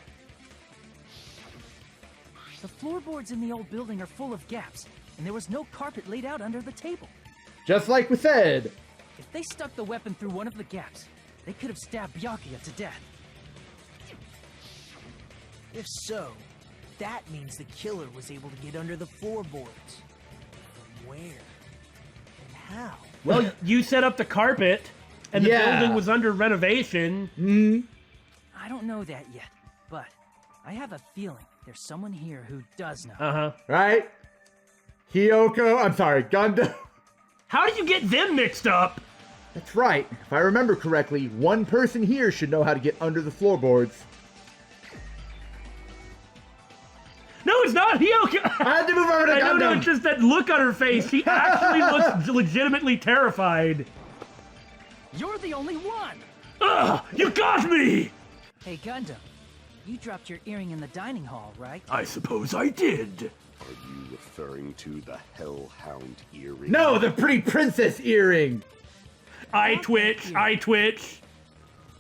The floorboards in the old building are full of gaps, and there was no carpet laid out under the table. Just like we said. If they stuck the weapon through one of the gaps, they could have stabbed Byakuya to death. If so, that means the killer was able to get under the floorboards. From where? And how? Well, you set up the carpet, and the building was under renovation. I don't know that yet, but I have a feeling there's someone here who does know. Uh-huh. Right? Gundam. How did you get them mixed up? That's right. If I remember correctly, one person here should know how to get under the floorboards. No, it's not Hyoka! I had to move over to Gundam. No, it's just that look on her face. She actually looks legitimately terrified. You're the only one! Ugh! You got me! Hey, Gundam. You dropped your earring in the dining hall, right? I suppose I did. Are you referring to the Hellhound earring? No, the pretty princess earring. I twitch. I twitch.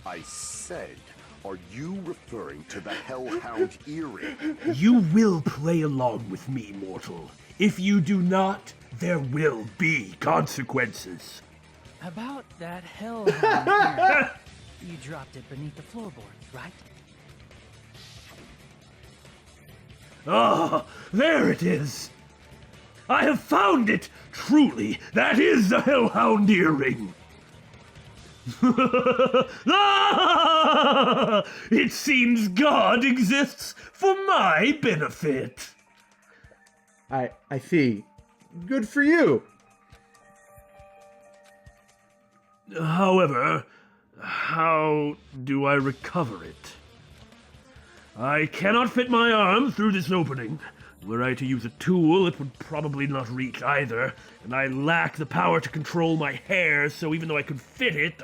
I said, are you referring to the Hellhound earring? You will play along with me, mortal. If you do not, there will be consequences. About that hellhound earring. You dropped it beneath the floorboard, right? Ah, there it is. I have found it. Truly, that is the Hellhound earring. Ah! It seems God exists for my benefit. I see. Good for you. However, how do I recover it? I cannot fit my arm through this opening. Were I to use a tool, it would probably not reach either, and I lack the power to control my hair, so even though I could fit it,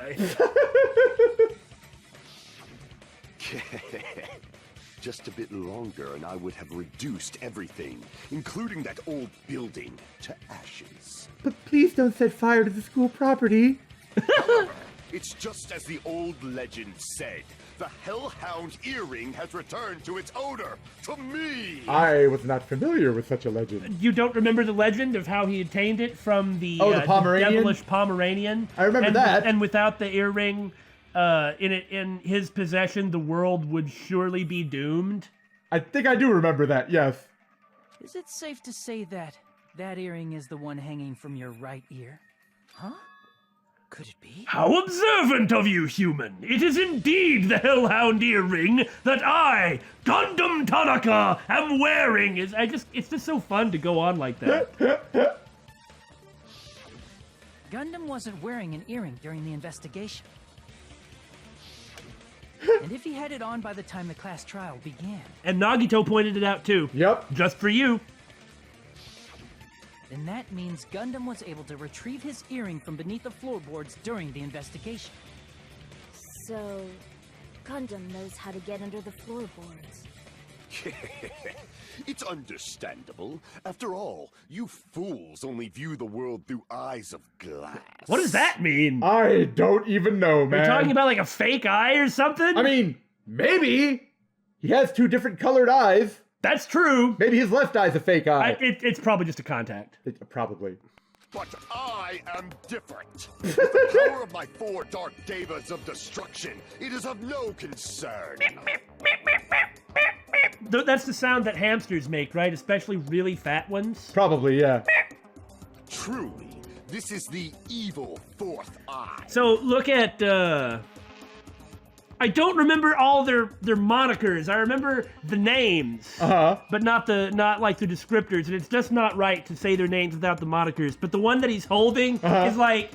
Just a bit longer and I would have reduced everything, including that old building, to ashes. But please don't set fire to the school property. However, it's just as the old legend said. The Hellhound earring has returned to its owner, to me! I was not familiar with such a legend. You don't remember the legend of how he obtained it from the, the Pomeranian? devilish Pomeranian? I remember that. And without the earring in his possession, the world would surely be doomed. I think I do remember that, yes. Is it safe to say that that earring is the one hanging from your right ear? Huh? Could it be? How observant of you, human! It is indeed the Hellhound earring that I, Gundam Tanaka, am wearing. It's just so fun to go on like that. Gundam wasn't wearing an earring during the investigation. And if he had it on by the time the class trial began, And Nagito pointed it out too. Yep. Just for you. then that means Gundam was able to retrieve his earring from beneath the floorboards during the investigation. So, Gundam knows how to get under the floorboards. It's understandable. After all, you fools only view the world through eyes of glass. What does that mean? I don't even know, man. Are you talking about like a fake eye or something? I mean, maybe. He has two different colored eyes. That's true. Maybe his left eye's a fake eye. It's probably just a contact. Probably. But I am different. With the power of my 4 dark devas of destruction, it is of no concern. That's the sound that hamsters make, right? Especially really fat ones. Probably, yeah. Truly, this is the evil 4th eye. So look at I don't remember all their monikers. I remember the names, but not like the descriptors. And it's just not right to say their names without the monikers. But the one that he's holding is like.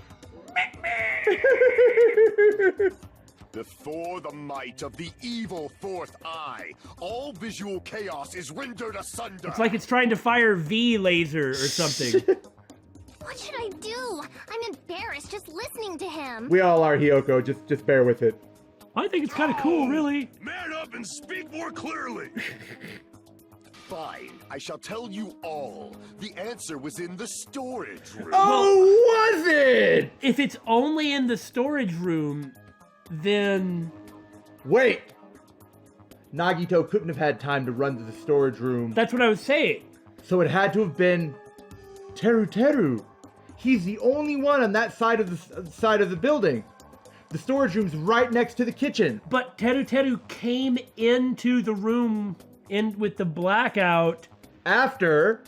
Before the might of the evil 4th eye, all visual chaos is rendered asunder. It's like it's trying to fire V laser or something. What should I do? I'm embarrassed just listening to him. We all are, Hiyoko. Just bear with it. I think it's kind of cool, really. Man up and speak more clearly. Fine, I shall tell you all. The answer was in the storage room. Oh, was it? If it's only in the storage room, then Wait. Nagito couldn't have had time to run to the storage room. that's what I was saying. So it had to have been Teru. He's the only one on that side of the building. The storage room's right next to the kitchen. But Teru came into the room with the blackout. After.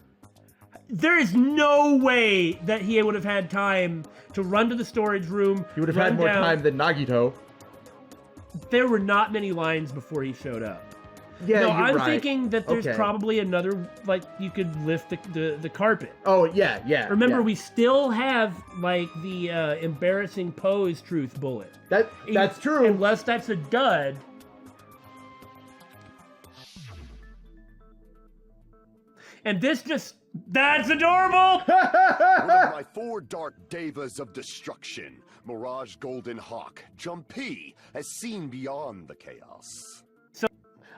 There is no way that he would have had time to run to the storage room. He would have had more time than Nagito. There were not many lines before he showed up. Yeah, no, you're I'm right. thinking that there's Okay. probably another, like, you could lift the carpet. Oh, yeah. Remember, yeah. we still have, like, the embarrassing pose truth bullet. That's true. Unless that's a dud. And this that's adorable! One of my 4 dark devas of destruction, Mirage Golden Hawk, Jumpy, has seen beyond the chaos.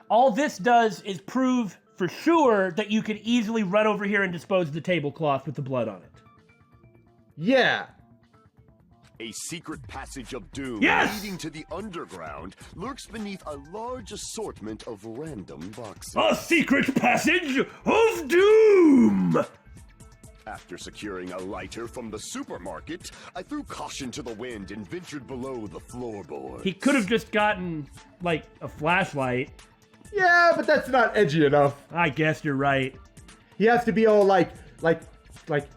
all this does is prove for sure that you could easily run over here and dispose of the tablecloth with the blood on it. Yeah. A secret passage of doom Yes! leading to the underground lurks beneath a large assortment of random boxes. A secret passage of doom! After securing a lighter from the supermarket, I threw caution to the wind and ventured below the floorboards. He could have just gotten, like, a flashlight. Yeah, but that's not edgy enough. I guess you're right. He has to be all like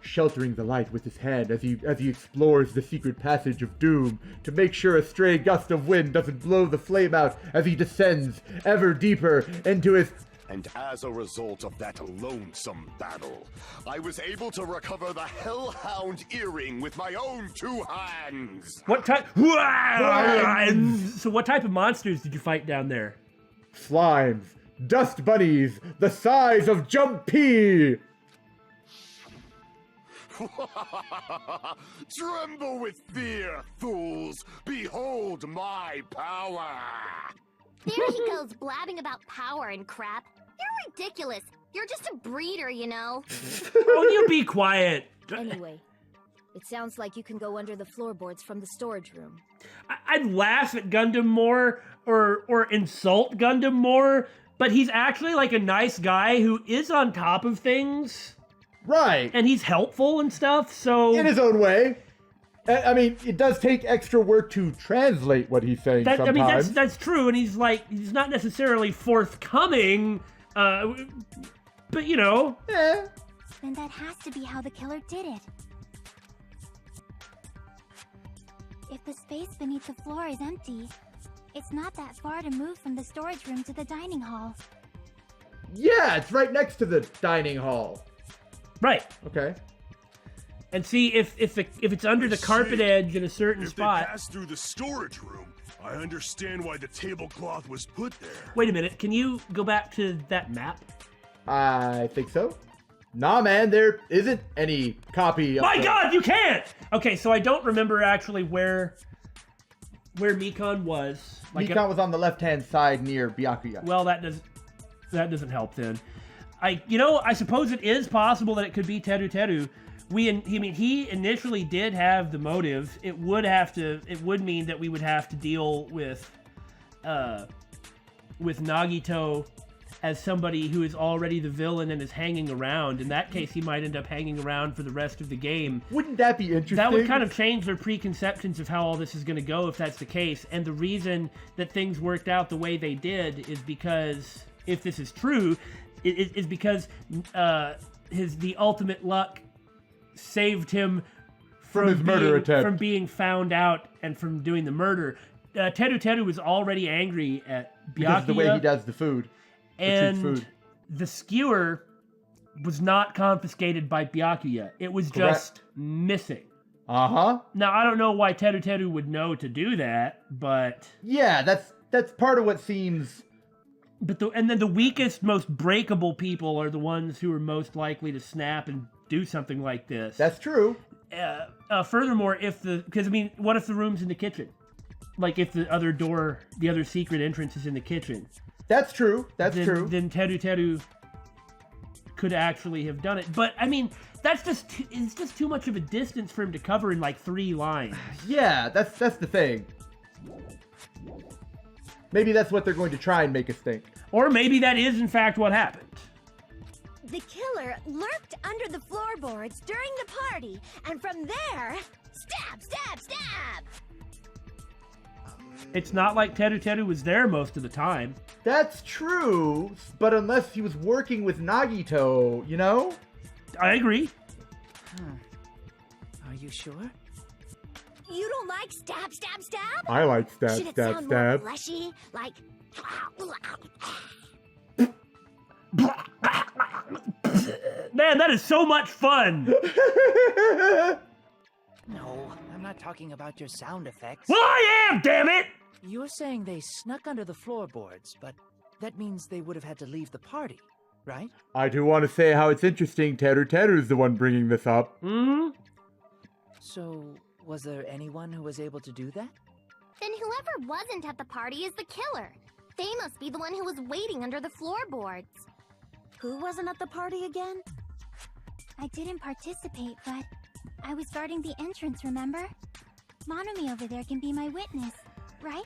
sheltering the light with his hand as he explores the secret passage of doom to make sure a stray gust of wind doesn't blow the flame out as he descends ever deeper into his... And as a result of that lonesome battle, I was able to recover the Hellhound earring with my own 2 hands. What type? So what type of monsters did you fight down there? Slimes, dust bunnies, the size of Jumpy! Tremble with fear, fools! Behold my power! There he goes blabbing about power and crap. You're ridiculous. You're just a breeder, you know. Oh, you be quiet. Anyway, it sounds like you can go under the floorboards from the storage room. I'd laugh at Gundam more or insult Gundam more, but he's actually like a nice guy who is on top of things. Right. And he's helpful and stuff, so... In his own way. I mean, it does take extra work to translate what he's saying sometimes. I mean, that's true, and he's not necessarily forthcoming, but you know. Yeah. Then that has to be how the killer did it. If the space beneath the floor is empty, it's not that far to move from the storage room to the dining hall. Yeah, it's right next to the dining hall. Right. Okay. And see, if it's under the carpet edge in a certain spot... If they pass through the storage room, I understand why the tablecloth was put there. Wait a minute, can you go back to that map? I think so. Nah, man, there isn't any copy of My God, you can't! Okay, so I don't remember actually where Mikan was. Mikan was on the left-hand side near Byakuya. Well, that doesn't help then. I suppose it is possible that it could be Teru Teru. He initially did have the motive. It would mean that we would have to deal with Nagito as somebody who is already the villain and is hanging around. In that case, he might end up hanging around for the rest of the game. Wouldn't that be interesting? That would kind of change their preconceptions of how all this is going to go if that's the case. And the reason that things worked out the way they did is because, if this is true, is because the ultimate luck saved him from his murder attempt, from being found out and from doing the murder. Teru Teru was already angry at Byakuya. Because of the way he does the food. And the skewer was not confiscated by Byakuya. It was just missing. Uh-huh. Now, I don't know why Teru Teru would know to do that, but... Yeah, that's part of what seems... And then the weakest, most breakable people are the ones who are most likely to snap and do something like this. That's true. Furthermore, what if the room's in the kitchen? Like if the other secret entrance is in the kitchen. That's true. True. Then Teru Teru could actually have done it. But I mean, it's just too much of a distance for him to cover in like 3 lines. Yeah, that's the thing. Maybe that's what they're going to try and make us think. Or maybe that is in fact what happened. The killer lurked under the floorboards during the party, and from there, stab, stab, stab! It's not like Teru Teru was there most of the time. That's true, but unless he was working with Nagito, you know? I agree. Are you sure? You don't like stab, stab, stab? I like stab, Should it stab, sound stab. more fleshy? Like... Man, that is so much fun! No, I'm not talking about your sound effects. Well, I am, damn it! You're saying they snuck under the floorboards, but that means they would have had to leave the party, right? I do want to say how it's interesting Teru Teru's the one bringing this up. Mm-hmm. So, was there anyone who was able to do that? Then whoever wasn't at the party is the killer. They must be the one who was waiting under the floorboards. Who wasn't at the party again? I didn't participate, but I was guarding the entrance, remember? Monomi over there can be my witness, right?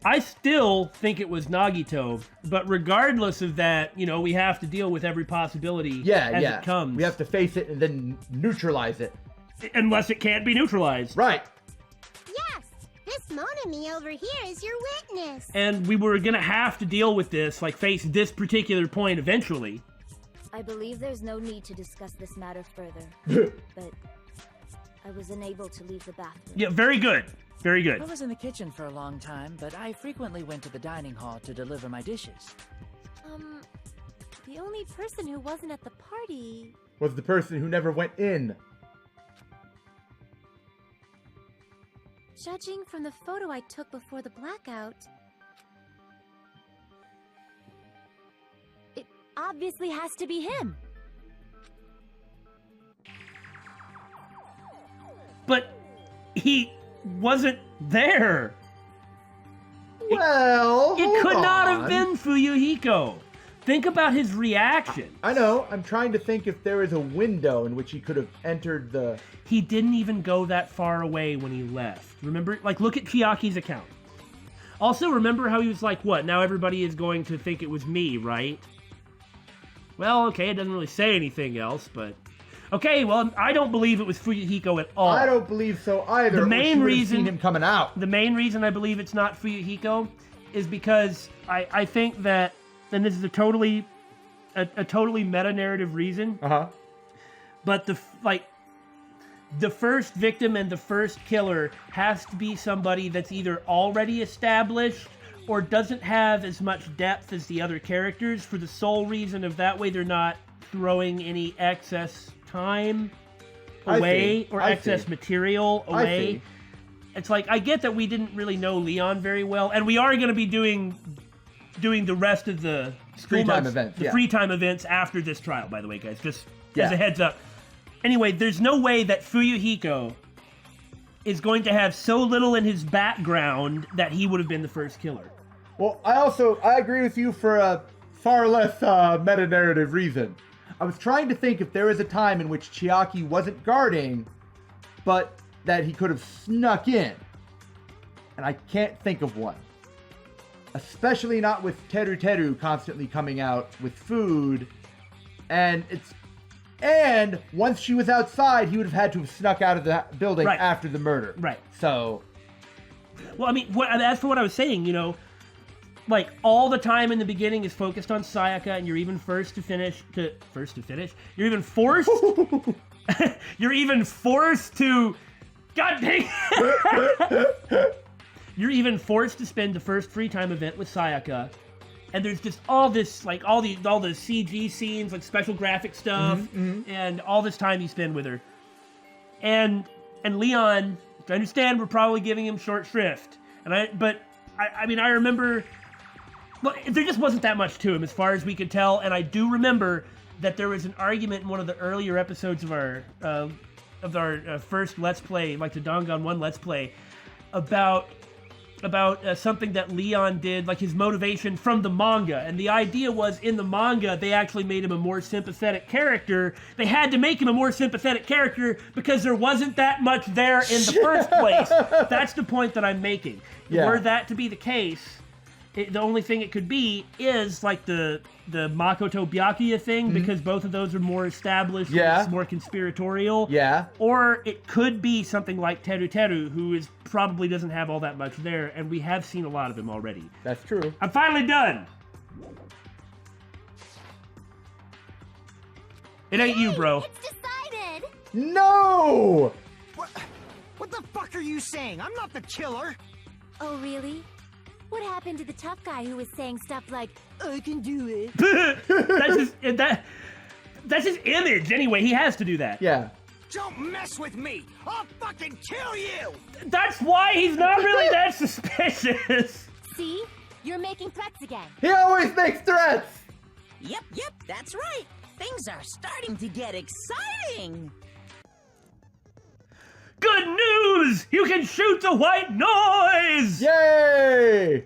I still think it was Nagito, but regardless of that, you know, we have to deal with every possibility as it comes. We have to face it and then neutralize it. Unless it can't be neutralized. Right. Yes! This Monomi over here is your witness! And we were gonna have to deal with this, like face this particular point eventually. I believe there's no need to discuss this matter further, but I was unable to leave the bathroom. Yeah, very good. Very good. I was in the kitchen for a long time, but I frequently went to the dining hall to deliver my dishes. The only person who wasn't at the party... Was the person who never went in. Judging from the photo I took before the blackout... It obviously has to be him. But he wasn't there. Well, It could hold not on. have been Fuyuhiko. Think about his reaction. I know. I'm trying to think if there is a window in which he could have entered the... He didn't even go that far away when he left. Remember? Like, look at Chiaki's account. Also, remember how he was like, what, now everybody is going to think it was me, right? Well, okay, it doesn't really say anything else, but... Okay, well, I don't believe it was Fuyuhiko at all. I don't believe so either. The or main she would have reason seen him coming out. The main reason I believe it's not Fuyuhiko is because I think that, and this is a totally meta-narrative reason, but the first victim and the first killer has to be somebody that's either already established or doesn't have as much depth as the other characters, for the sole reason of that way they're not throwing any excess time away or excess material away. It's like, I get that we didn't really know Leon very well, and we are going to be doing the rest of the free time events. The free time events after this trial, by the way, guys. Just as a heads up. Anyway, there's no way that Fuyuhiko is going to have so little in his background that he would have been the first killer. Well, I agree with you for a far less meta-narrative reason. I was trying to think if there was a time in which Chiaki wasn't guarding, but that he could have snuck in. And I can't think of one. Especially not with Teru Teru constantly coming out with food. And once she was outside, he would have had to have snuck out of the building after the murder. Right. So... Well, I mean, as for what I was saying, you know, like, all the time in the beginning is focused on Sayaka, and you're even you're even forced you're even forced to you're even forced to spend the first free time event with Sayaka, and there's just all this, like, all the CG scenes, like special graphic stuff, and all this time you spend with her, and Leon, I understand we're probably giving him short shrift, but I mean, I remember, well, there just wasn't that much to him as far as we could tell, and I do remember that there was an argument in one of the earlier episodes of our first Let's Play, like the Danganronpa Let's Play, about something that Leon did, like his motivation from the manga. And the idea was, in the manga, they actually made him a more sympathetic character. They had to make him a more sympathetic character because there wasn't that much there in the first place. That's the point that I'm making. Yeah. Were that to be the case, the only thing it could be is like the Makoto Byakuya thing, because both of those are more established, it's more conspiratorial. Yeah. Or it could be something like Teru Teru, who probably doesn't have all that much there, and we have seen a lot of him already. That's true. I'm finally done! It ain't you, bro. It's decided! No! What the fuck are you saying? I'm not the killer! Oh, really? What happened to the tough guy who was saying stuff like, I can do it? That's his image, anyway. He has to do that. Yeah. Don't mess with me! I'll fucking kill you! That's why he's not really that suspicious. see? You're making threats again. He always makes threats! Yep, that's right. Things are starting to get exciting. Good news! You can shoot the white noise! Yay!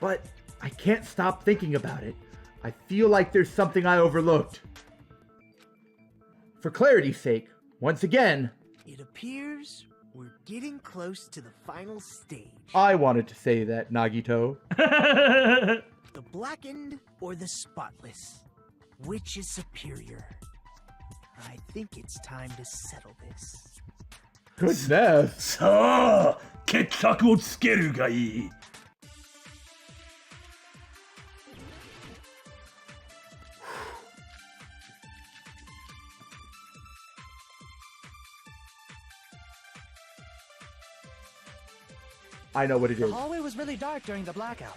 But I can't stop thinking about it. I feel like there's something I overlooked. For clarity's sake, once again, It appears we're getting close to the final stage. I wanted to say that, Nagito. The blackened or the spotless? Which is superior? I think it's time to settle this. Goodness. さあ、決着をつけるがいい。I know what it The is. hallway was really dark during the blackout.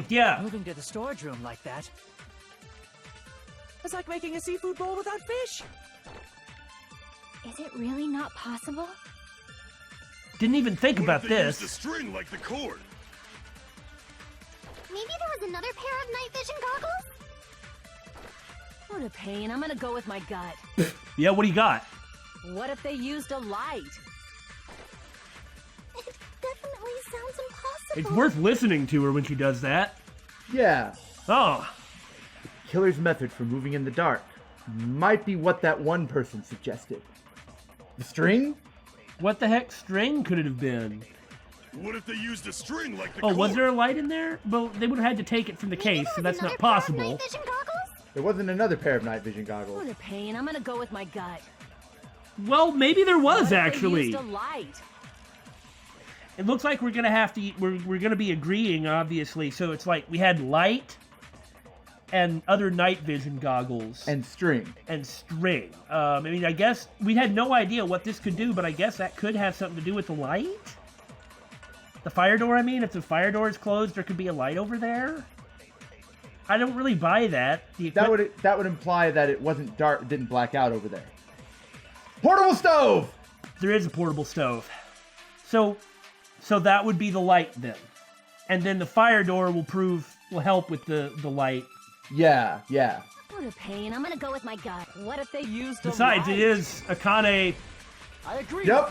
Yeah. Moving to the storage room like that. It's like making a seafood bowl without fish. Is it really not possible? Didn't even think about What if they used this. the string like the cord? Maybe there was another pair of night vision goggles? What a pain. I'm gonna go with my gut. Yeah, what do you got? What if they used a light? It definitely sounds impossible. It's worth listening to her when she does that. Yeah. Oh, Killer's method for moving in the dark might be what that one person suggested. The string? what the heck string could it have been? What if they used a string like the Oh, cord? was there a light in there? Well, they would have had to take it from the case, so that's not Another pair of possible. night vision goggles? There wasn't another pair of night vision goggles. What a pain. I'm gonna go with my gut. Well, maybe there was What if they actually. used a light? It looks like we're gonna have to. We're gonna be agreeing, obviously. So it's like we had light and other night vision goggles And string. and string. I mean, I guess we had no idea what this could do, but I guess that could have something to do with the light. The fire door. I mean, if the fire door is closed, there could be a light over there. I don't really buy that. That would imply that it wasn't dark, it didn't black out over there. Portable stove! There is a portable stove. So that would be the light then. And then the fire door will help with the light. Yeah, yeah. What a pain. I'm gonna go with my gut. What if they used a Besides, light? it is Akane, I agree Yep. with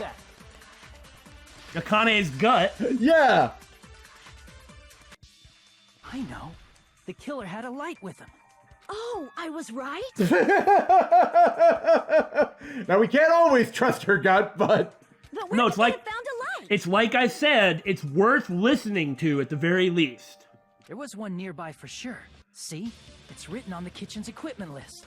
that. Akane's gut. Yeah! I know. The killer had a light with him. Oh, I was right? Now, we can't always trust her gut, but... But where No, would it's they like have found a light? it's like I said, it's worth listening to at the very least. There was one nearby for sure. See? It's written on the kitchen's equipment list.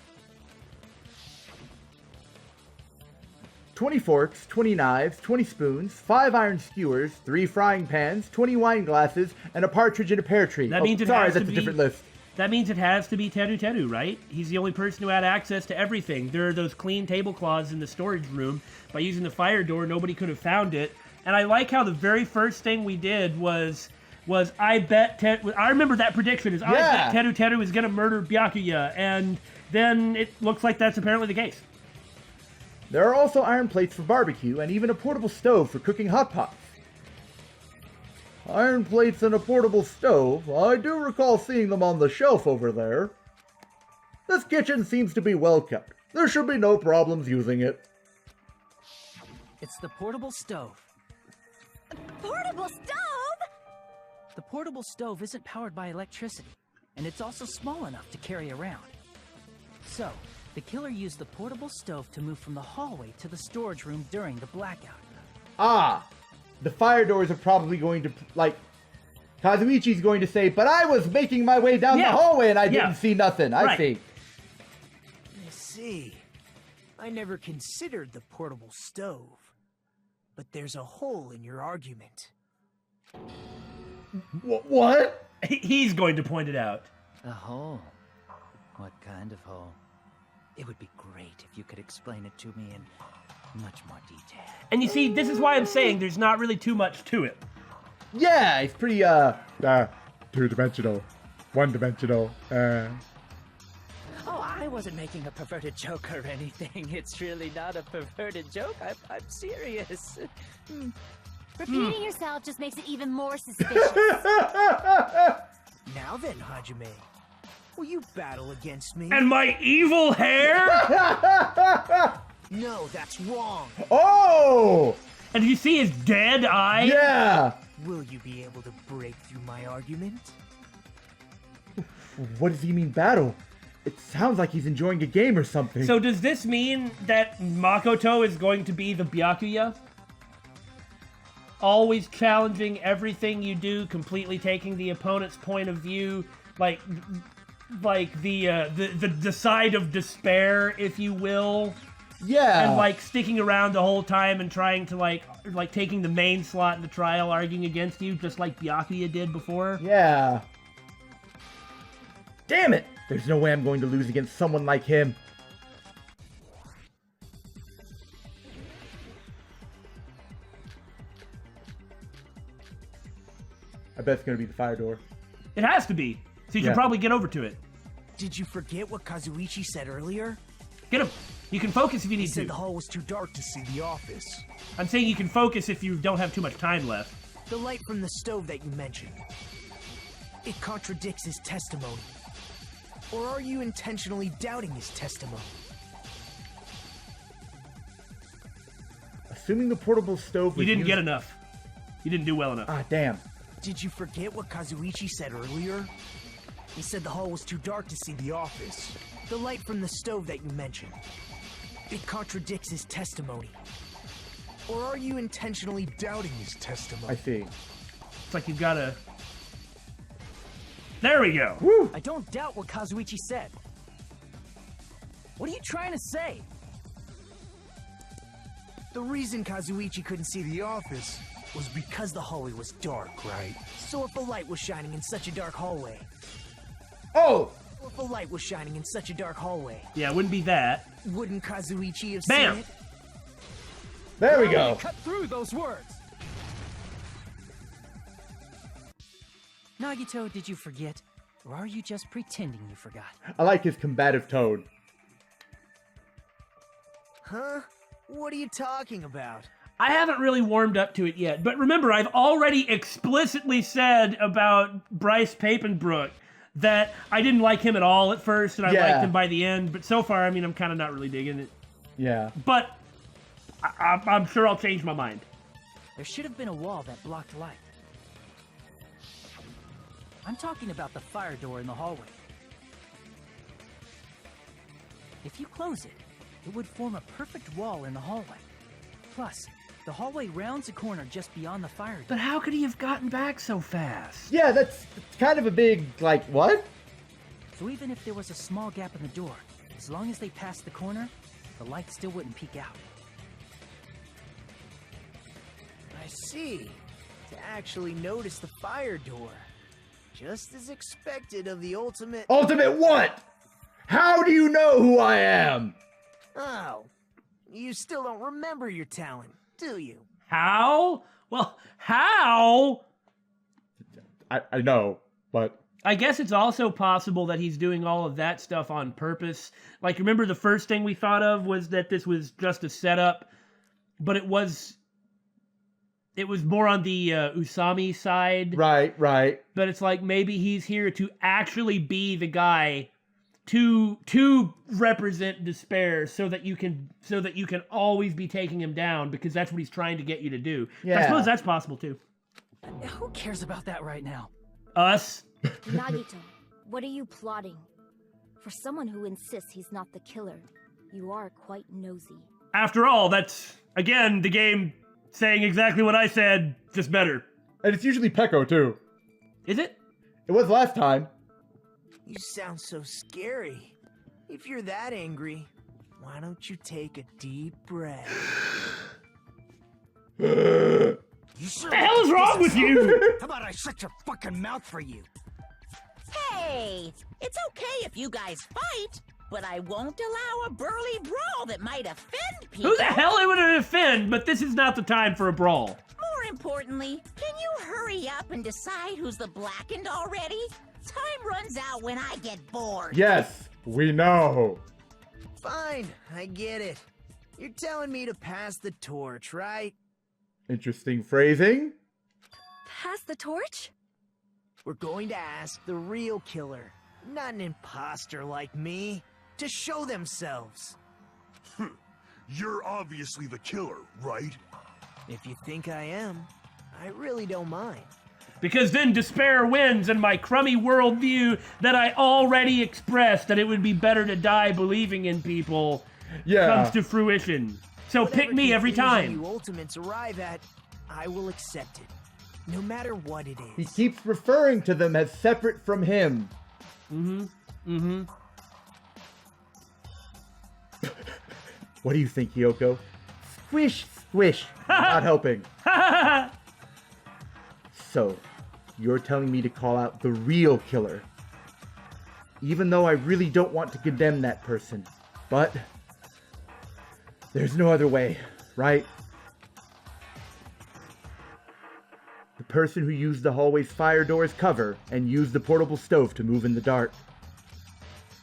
20 forks, 20 knives, 20 spoons, 5 iron skewers, 3 frying pans, 20 wine glasses, and a partridge in a pear tree. That means it sorry, has to that's a be- different list. That means it has to be Teru Teru, right? He's the only person who had access to everything. There are those clean tablecloths in the storage room. By using the fire door, nobody could have found it. And I like how the very first thing we did was I bet I remember that prediction is I bet Teru Teru is gonna murder Byakuya, and then it looks like that's apparently the case. There are also iron plates for barbecue and even a portable stove for cooking hot pots. Iron plates and a portable stove. I do recall seeing them on the shelf over there. This kitchen seems to be well kept. There should be no problems using it. It's the portable stove. Portable stove? The portable stove isn't powered by electricity, and it's also small enough to carry around. So, the killer used the portable stove to move from the hallway to the storage room during the blackout. Ah, the fire doors are probably going to, like, Kazuichi's going to say, but I was making my way down the hallway and I didn't see nothing. I see. I see. I never considered the portable stove. But there's a hole in your argument. What? He's going to point it out. A hole? What kind of hole? It would be great if you could explain it to me in much more detail. And you see, this is why I'm saying there's not really too much to it. Yeah, it's pretty, two-dimensional. One-dimensional. Oh, I wasn't making a perverted joke or anything. It's really not a perverted joke. I'm serious. Repeating yourself just makes it even more suspicious. Now then, Hajime, will you battle against me? And my evil hair? No, that's wrong. Oh! And you see his dead eye? Yeah! Will you be able to break through my argument? What does he mean battle? It sounds like he's enjoying a game or something. So does this mean that Makoto is going to be the Byakuya? Always challenging everything you do, completely taking the opponent's point of view, like the side of despair, if you will. Yeah. And like sticking around the whole time and trying to like taking the main slot in the trial, arguing against you, just like Byakuya did before. Yeah. Damn it! There's no way I'm going to lose against someone like him. I bet it's going to be the fire door. It has to be. So you Yeah. should probably get over to it. Did you forget what Kazuichi said earlier? Get him. You can focus if you He need said to. the hall was too dark to see the office. I'm saying you can focus if you don't have too much time left. The light from the stove that you mentioned. It contradicts his testimony. Or are you intentionally doubting his testimony? Assuming the portable stove was You didn't used- get enough. You didn't do well enough. Ah, damn. Did you forget what Kazuichi said earlier? He said the hall was too dark to see the office. The light from the stove that you mentioned. It contradicts his testimony. Or are you intentionally doubting his testimony? I see. It's like you've got to... There we go. Woo! I don't doubt what Kazuichi said. What are you trying to say? The reason Kazuichi couldn't see the office was because the hallway was dark, right? So if a light was shining in such a dark hallway... Oh! If a light was shining in such a dark hallway... Yeah, it wouldn't be that. Wouldn't Kazuichi have Bam! seen it? There we go. Cut through those words. Nagito, did you forget? Or are you just pretending you forgot? I like his combative tone. Huh? What are you talking about? I haven't really warmed up to it yet, but remember, I've already explicitly said about Bryce Papenbrook that I didn't like him at all at first, and I liked him by the end, but so far, I mean, I'm kind of not really digging it. Yeah. But I'm sure I'll change my mind. There should have been a wall that blocked light. I'm talking about the fire door in the hallway. If you close it, it would form a perfect wall in the hallway. Plus, the hallway rounds a corner just beyond the fire door. But how could he have gotten back so fast? Yeah, that's kind of a big, like, what? So even if there was a small gap in the door, as long as they passed the corner, the light still wouldn't peek out. I see. To actually notice the fire door. Just as expected of the ultimate... Ultimate what? How do you know who I am? Oh. You still don't remember your talent, do you? How? Well, how? I know, but... I guess it's also possible that he's doing all of that stuff on purpose. Like, remember the first thing we thought of was that this was just a setup, but it was more on the Usami side. Right. But it's like maybe he's here to actually be the guy to represent despair so that you can always be taking him down, because that's what he's trying to get you to do. Yeah. I suppose that's possible too. Who cares about that right now? Us. Nagito, what are you plotting? For someone who insists he's not the killer, you are quite nosy. After all, that's, again, the game saying exactly what I said, just better. And it's usually Peko, too. Is it? It was last time. You sound so scary. If you're that angry, why don't you take a deep breath? What the hell is wrong with you? How about I shut your fucking mouth for you? Hey, it's okay if you guys fight, but I won't allow a burly brawl that might offend people. Who the hell would it offend? But this is not the time for a brawl. More importantly, can you hurry up and decide who's the blackened already? Time runs out when I get bored. Yes, we know. Fine, I get it. You're telling me to pass the torch, right? Interesting phrasing. Pass the torch? We're going to ask the real killer, not an imposter like me, to show themselves. You're obviously the killer, right? If you think I am, I really don't mind. Because then despair wins and my crummy worldview that I already expressed that it would be better to die believing in people comes to fruition. So pick me every time. You ultimates arrive at, I will accept it. No matter what it He is. keeps referring to them as separate from him. What do you think, Hiyoko? Squish, squish. Not helping. So, you're telling me to call out the real killer. Even though I really don't want to condemn that person. But there's no other way, right? The person who used the hallway's fire door's cover and used the portable stove to move in the dark.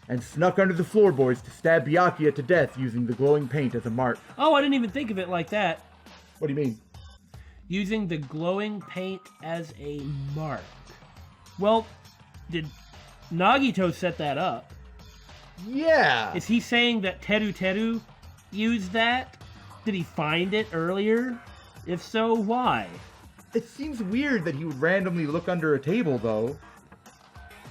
And snuck under the floorboards to stab Byakuya to death using the glowing paint as a mark. Oh, I didn't even think of it like that. What do you mean? Using the glowing paint as a mark. Well, did Nagito set that up? Yeah! Is he saying that Teru Teru used that? Did he find it earlier? If so, why? It seems weird that he would randomly look under a table, though.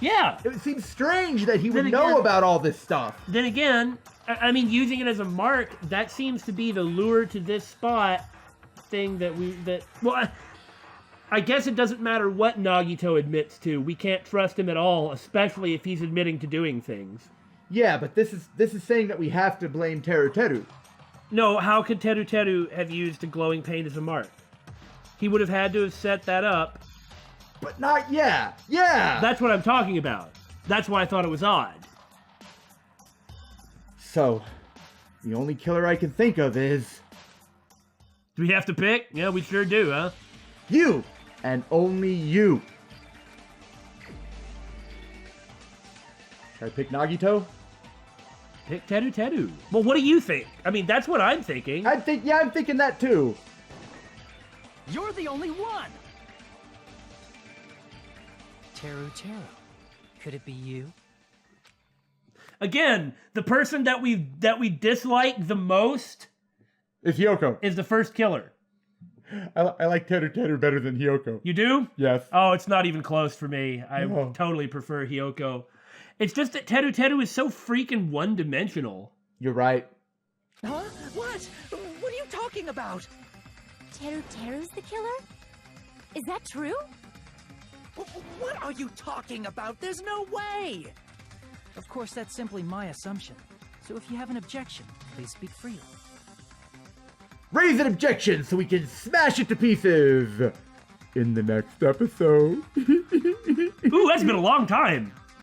Yeah! It seems strange that he would Then know again- about all this stuff. Then again, I mean, using it as a mark, that seems to be the lure to this spot thing well, I guess it doesn't matter what Nagito admits to. We can't trust him at all, especially if he's admitting to doing things. Yeah, but this is saying that we have to blame Teru Teru. No, how could Teru Teru have used the glowing paint as a mark? He would have had to have set that up. But not, yeah! That's what I'm talking about. That's why I thought it was odd. So, the only killer I can think of is... Do we have to pick? Yeah, we sure do, huh? You! And only you! Should I pick Nagito? Pick Teru Teru. Well, what do you think? I mean, that's what I'm thinking. I'm thinking that too. You're the only one! Teru Teru. Could it be you? Again, the person that we dislike the most It's Hiyoko. is the first killer. I like Teru Teru better than Hiyoko. You do? Yes. Oh, it's not even close for me. I No. totally prefer Hiyoko. It's just that Teru Teru is so freaking one-dimensional. You're right. Huh? What? What are you talking about? Teru Teru's the killer? Is that true? What are you talking about? There's no way! Of course, that's simply my assumption. So if you have an objection, please speak freely. Raise an objection so we can smash it to pieces! In the next episode. Ooh, that's been a long time.